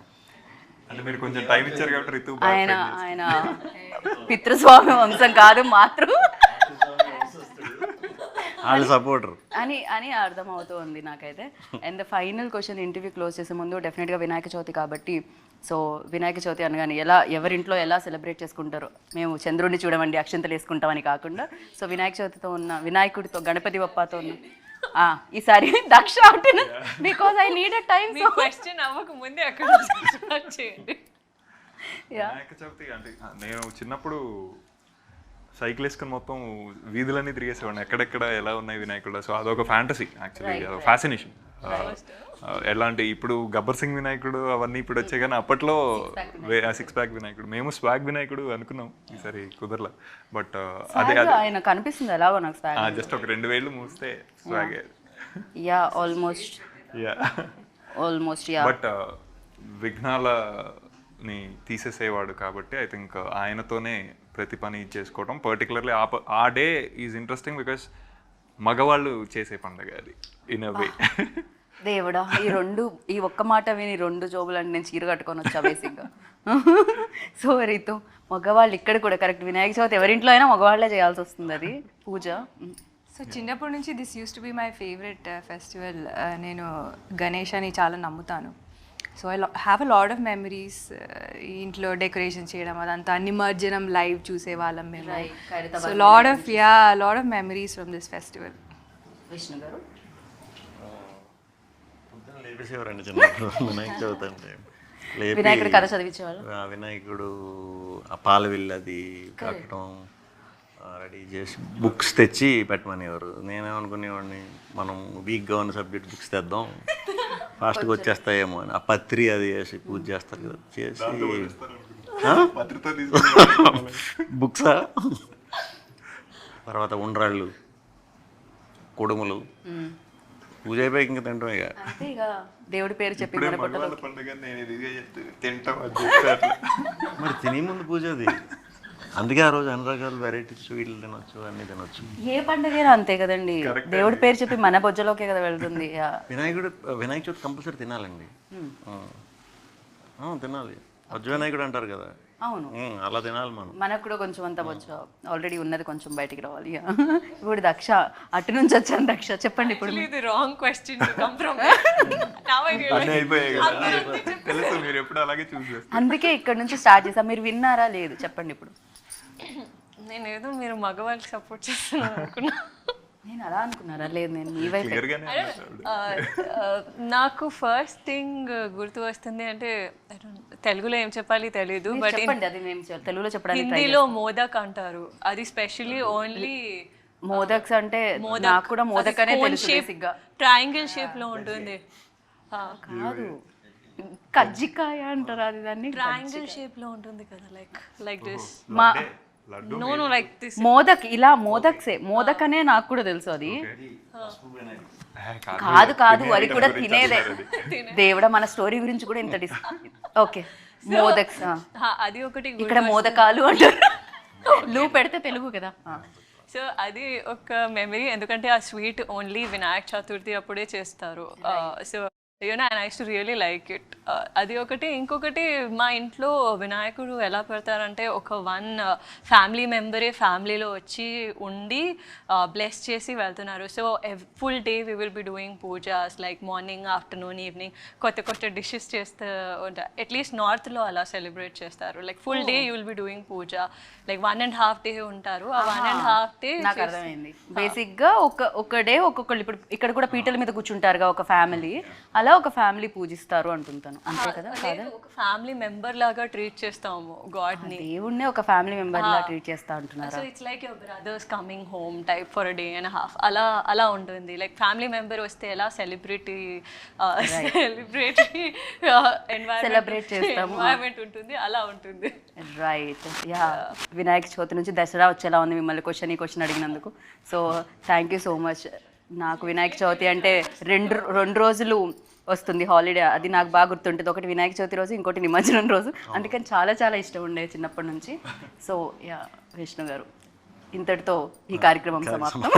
S3: అంటే మీరు కొంచెం టైం ఇచ్చారు కాబట్టి రితు
S1: ఆయన పితృస్వామి వంశం కాదు మాతృ
S2: వాళ్ళు సపోర్టర్
S1: అని అర్థమవుతూ ఉంది నాకైతే. And the final question interview close చేసే ముందు డెఫినెట్గా వినాయక చవితి కాబట్టి, సో వినాయక చవితి అనగానే ఎవరింట్లో ఎలా సెలబ్రేట్ చేసుకుంటారో, మేము చంద్రుడిని చూడమండి అక్షంతలు వేసుకుంటామని కాకుండా, సో వినాయక చవితితో ఉన్న వినాయకుడితో గణపతి బప్పతో ఉన్న ఈసారి Daksha because I need a time.
S5: Question అవ్వక ముందే అక్కడ స్టార్ట్ చేయండి.
S3: వినాయక చవితి అంటే నేను చిన్నప్పుడు సైకిల్ వేసుకుని మొత్తం వీధులన్నీ తిరిగేసేవాడిని, ఎక్కడెక్కడ ఎలా ఉన్నాయి వినాయకుడు. సో అదొక ఫ్యాంటసీ యాక్చువల్లీ, ఫ్యాసినేషన్. ఎలాంటి ఇప్పుడు గబ్బర్ సింగ్ వినాయకుడు అవన్నీ ఇప్పుడు వచ్చాయి కానీ అప్పట్లో 6 ప్యాక్ వినాయకుడు, మేము స్వాగ్ వినాయకుడు అనుకున్నాం, ఈసారి కుదరలా. బట్ అదే
S1: ఆయన కనిపిస్తుంది ఎలాగో నాకు
S3: జస్ట్ ఒక 2 వేళ్ళు మూస్తే స్వాగ్.
S1: యా ఆల్మోస్ట్
S3: బట్ విఘ్నాలని తీసేసేవాడు కాబట్టి ఐ థింక్ ఆయనతోనే ప్రతి పని చేసుకోవడం. పర్టికులర్లీ ఆ డే ఈజ్ ఇంట్రెస్టింగ్ బికాస్ మగవాళ్ళు చేసే పండుగ అది ఇన్ అ వే.
S1: దేవుడా ఈ ఒక్క మాట విని 2 జోబులంటే నేను చీర కట్టుకొని వచ్చా బేసిక్గా. సో రీతు మగవాళ్ళు ఇక్కడ కూడా కరెక్ట్ వినాయక చవితి ఎవరింట్లో అయినా మగవాళ్ళే చేయాల్సి వస్తుంది అది పూజ.
S4: సో చిన్నప్పటి నుంచి this use to be my favourite festival. నేను గణేశాన్ని చాలా నమ్ముతాను. So I have a lot of memories. ఇంట్లో డెకరేషన్ చేయడం అదంతా, నిమజ్జనం లైవ్ చూసేవాళ్ళం మేము. So lot of memories from this festival.
S1: Vishnu గారు
S2: లేపేసేవారండి చిన్నప్పుడు వినాయక చవితి అంటే.
S1: వినాయకుడు కథ చదివించేవాళ్ళు.
S2: వినాయకుడు ఆ పాల విల్లు అది కట్టడం రెడీ చేసి బుక్స్ తెచ్చి పెట్టమనేవారు. నేనేమనుకునేవాడిని మనం వీక్గా ఉన్న సబ్జెక్ట్ బుక్స్ తెద్దాం ఫాస్ట్గా వచ్చేస్తాయేమో అని. ఆ పత్రి అది చేసి పూజ చేస్తారు కదా, చేసి బుక్సా, తర్వాత ఉండ్రాళ్ళు, కుడుములు, పూజ అయిపోయి ఇంకా తింటాం.
S1: ఇక దేవుడి పేరు చెప్పి
S2: మరి తినే ముందు పూజ అది. అందుకే ఆ రోజు అన్ని రకాల వెరైటీస్ స్వీట్లు తినొచ్చు, అన్ని తినొచ్చు.
S1: ఏ పండుగైనా అంతే కదండి, దేవుడి పేరు చెప్పి మన బొజ్జలోకే కదా వెళ్తుంది.
S2: వినాయక చవితి కంపల్సరీ తినాలండి. తినాలి. వజ్జ వినాయకుడు అంటారు కదా,
S1: అవును
S2: అలా తినాలి మనం.
S1: మనకు కూడా కొంచెం అంత బొజ్జ ఆల్రెడీ ఉన్నది కొంచెం బయటికి రావాలి. ఇప్పుడు దక్ష అటు నుంచి వచ్చాను. దక్ష చెప్పండి ఇప్పుడు.
S5: ఇది wrong question to come from.
S3: తెలుసు మీరు ఎప్పుడు అలాగే చూసేస్తారు,
S1: అందుకే ఇక్కడ నుంచి స్టార్ట్ చేసాం. మీరు విన్నారా లేదు చెప్పండి ఇప్పుడు.
S5: నేను ఏదో మీరు మగవాళ్ళకి సపోర్ట్ చేస్తున్నాను అనుకున్నా.
S1: నేను అలా అనుకున్నారా? లేదు, నేను మీ వైపు.
S5: నాకు ఫస్ట్ థింగ్ గుర్తు వస్తుంది అంటే తెలుగులో ఏం చెప్పాలి తెలీదు, బట్
S1: చెప్పండి అది మేము తెలుగులో చెప్పడానికి.
S5: హిందీలో మోదక్ అంటారు. అది స్పెషల్లీ ఓన్లీ
S1: మోదక్స్ అంటే నాకు కూడా మోదక్ అనే తెలుసు బేసిక్గా.
S5: ట్రయాంగిల్ షేప్ లో ఉంటుంది.
S1: కాదు, కజ్జికాయ అంటారు అది, దాన్ని
S5: ట్రయాంగిల్ షేప్ లో ఉంటుంది కదా, like this.
S1: No like this modak. ఇలా మోదక్ అనే నాకు కూడా తెలుసు. అది కాదు అది కూడా తినేదే. దేవుడా మన స్టోరీ గురించి కూడా ఇంత ఓకే. మోదక్స్
S5: అది ఒకటి.
S1: ఇక్కడ మోదకాలు అంటారు, లూ పెడితే తెలుగు కదా.
S5: సో అది ఒక మెమరీ, ఎందుకంటే ఆ స్వీట్ ఓన్లీ వినాయక చతుర్థి అప్పుడే చేస్తారు. So and I use to really like it. అది ఒకటి. ఇంకొకటి మా ఇంట్లో వినాయకుడు ఎలా పెడతారంటే ఒక ఫ్యామిలీ మెంబరే ఫ్యామిలీలో వచ్చి ఉండి బ్లెస్ చేసి వెళ్తున్నారు. So full day we will be doing pujas, like morning, afternoon, evening కొత్త డిషెస్ చేస్తూ ఉంటారు. అట్లీస్ట్ నార్త్లో అలా సెలబ్రేట్ చేస్తారు. Like full day you will be doing puja, like 1.5 day ఉంటారు. ఆ 1.5 day
S1: నాకు అర్థమైంది. బేసిక్గా ఒక డే ఒక్కొక్కళ్ళు. ఇప్పుడు ఇక్కడ కూడా పీటల మీద కూర్చుంటారుగా ఒక ఫ్యామిలీ, అలా అలా ఒక ఫ్యామిలీ పూజిస్తారు అంటుంటాను, అంతే కదా?
S5: లేదు, ఒక ఫ్యామిలీ మెంబర్ లాగా ట్రీట్ చేస్తాము గాడ్ ని.
S1: దేవుణ్ణే ఒక ఫ్యామిలీ మెంబర్ లా ట్రీట్ చేస్తా అంటున్నారు.
S5: So it's like your brothers coming home type for a day and half అలా ఉంటుంది. లైక్ ఫ్యామిలీ మెంబర్ వస్తే ఎలా సెలబ్రిటీ
S1: Celebrate చేస్తాము.
S5: ఎన్వైరన్మెంట్ ఉంటుంది, అలా ఉంటుంది.
S1: రైట్. యా, వినాయక చవితి నుంచి దసరా వచ్చేలా ఉంది మిమ్మల్ని క్వశ్చన్ అడిగినందుకు. So thank you so much. నాకు వినాయక చవితి అంటే రెండు రోజులు వస్తుంది హాలిడే, అది నాకు బాగా గుర్తుంటుంది. ఒకటి వినాయక చవితి రోజు, ఇంకోటి నిమజ్జనం రోజు. అందుకని చాలా చాలా ఇష్టం ఉండేది చిన్నప్పటి నుంచి. సో యా, విష్ణు గారు, ఇంతటితో ఈ కార్యక్రమం సమాప్తం.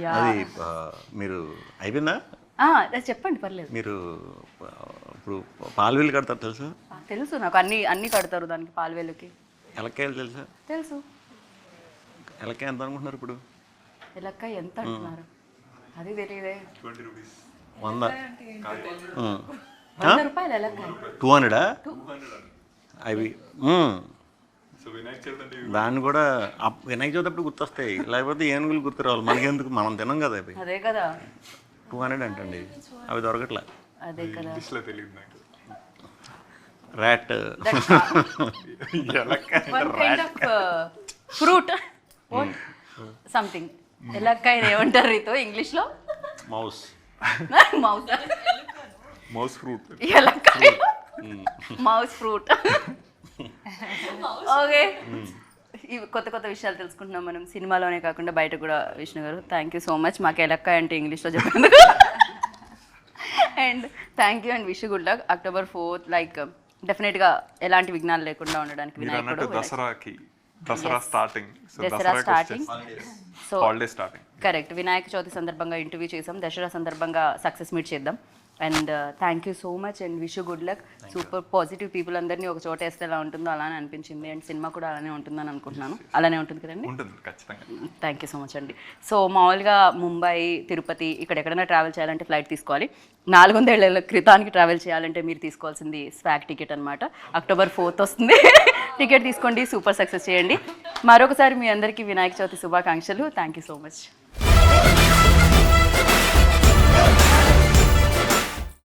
S1: యా,
S2: అది మీరు అయిపోయిందా?
S1: చెప్పండి, పర్లేదు.
S2: మీరు ఇప్పుడు పాలవేలు కడతారు తెలుసా?
S1: తెలుసు నాకు, అన్ని కడతారు దానికి, పాలవేలుకి.
S2: ఎలక్కాయలు తెలుసా?
S1: తెలుసు.
S2: ఎలక్కాయ ఎంత అనుకుంటున్నారు ఇప్పుడు?
S1: ఎలక్కాయ ఎంత అంటున్నారు? అది తెలియదే.
S3: 20 rupees.
S2: 100.
S1: 100 రూపాయలు ఎలక్కాయ.
S2: 200 అవి.
S3: సో వినాయక చవితి అంటే
S2: దాన్ని కూడా వినాయక చవితి అప్పుడు గుర్తొస్తాయి, లేకపోతే ఏనుగులు గుర్తురావాలి మనకెందుకు, మనం తినం కదా అవి.
S1: అదే కదా.
S2: 200 అంటండి, అవి దొరకట్లే.
S1: అదే కదా.
S3: ఇంగ్లీష్లో తెలియదు నాకు.
S2: Rat.
S1: One kind of fruit something. ఎలక్కాయ ఏమంటారు రీతో ఇంగ్లీష్లో?
S2: మౌస్.
S1: మౌస్.
S3: Mouse fruit.
S1: ఎలక్కాయ మౌస్ ఫ్రూట్. ఓకే, ఇవి కొత్త కొత్త విషయాలు తెలుసుకుంటున్నాం మనం సినిమాలోనే కాకుండా బయట కూడా. విష్ణు గారు, థ్యాంక్ యూ సో మచ్ మాకు ఎలక్కాయ అంటే ఇంగ్లీష్లో చెప్పేందుకు. And thank you and wish good luck. October 4th like డెఫినెట్గా ఎలాంటి విఘ్నాలు లేకుండా ఉండడానికి
S3: మీరు అన్నట్టు
S1: వినాయకుడు.
S3: Dasara starting. So
S1: Dasara starting. So
S3: holiday starting.
S1: Correct. Vinayaka Chavithi సందర్భంగా ఇంటర్వ్యూ చేసాం, దసరా సందర్భంగా సక్సెస్ మీట్ చేద్దాం. And thank you so much and wish good luck. Super positive people అందరినీ ఒక చోట వేస్తే ఎలా ఉంటుందో అలానే అనిపించింది. అండ్ సినిమా కూడా అలానే ఉంటుందని అనుకుంటున్నాను. అలానే ఉంటుంది కదండి?
S3: ఉంటుంది ఖచ్చితంగా.
S1: థ్యాంక్ యూ సో మచ్ అండి. సో మామూలుగా ముంబై, తిరుపతి ఇక్కడ ఎక్కడైనా ట్రావెల్ చేయాలంటే ఫ్లైట్ తీసుకోవాలి. 400 ఏళ్ల క్రితానికి ట్రావెల్ చేయాలంటే మీరు తీసుకోవాల్సింది స్వాగ్ టికెట్ అనమాట. October 4th వస్తుంది. టికెట్ తీసుకోండి, సూపర్ సక్సెస్ చేయండి. మరొకసారి మీ అందరికీ వినాయక చవితి శుభాకాంక్షలు. Thank you so much.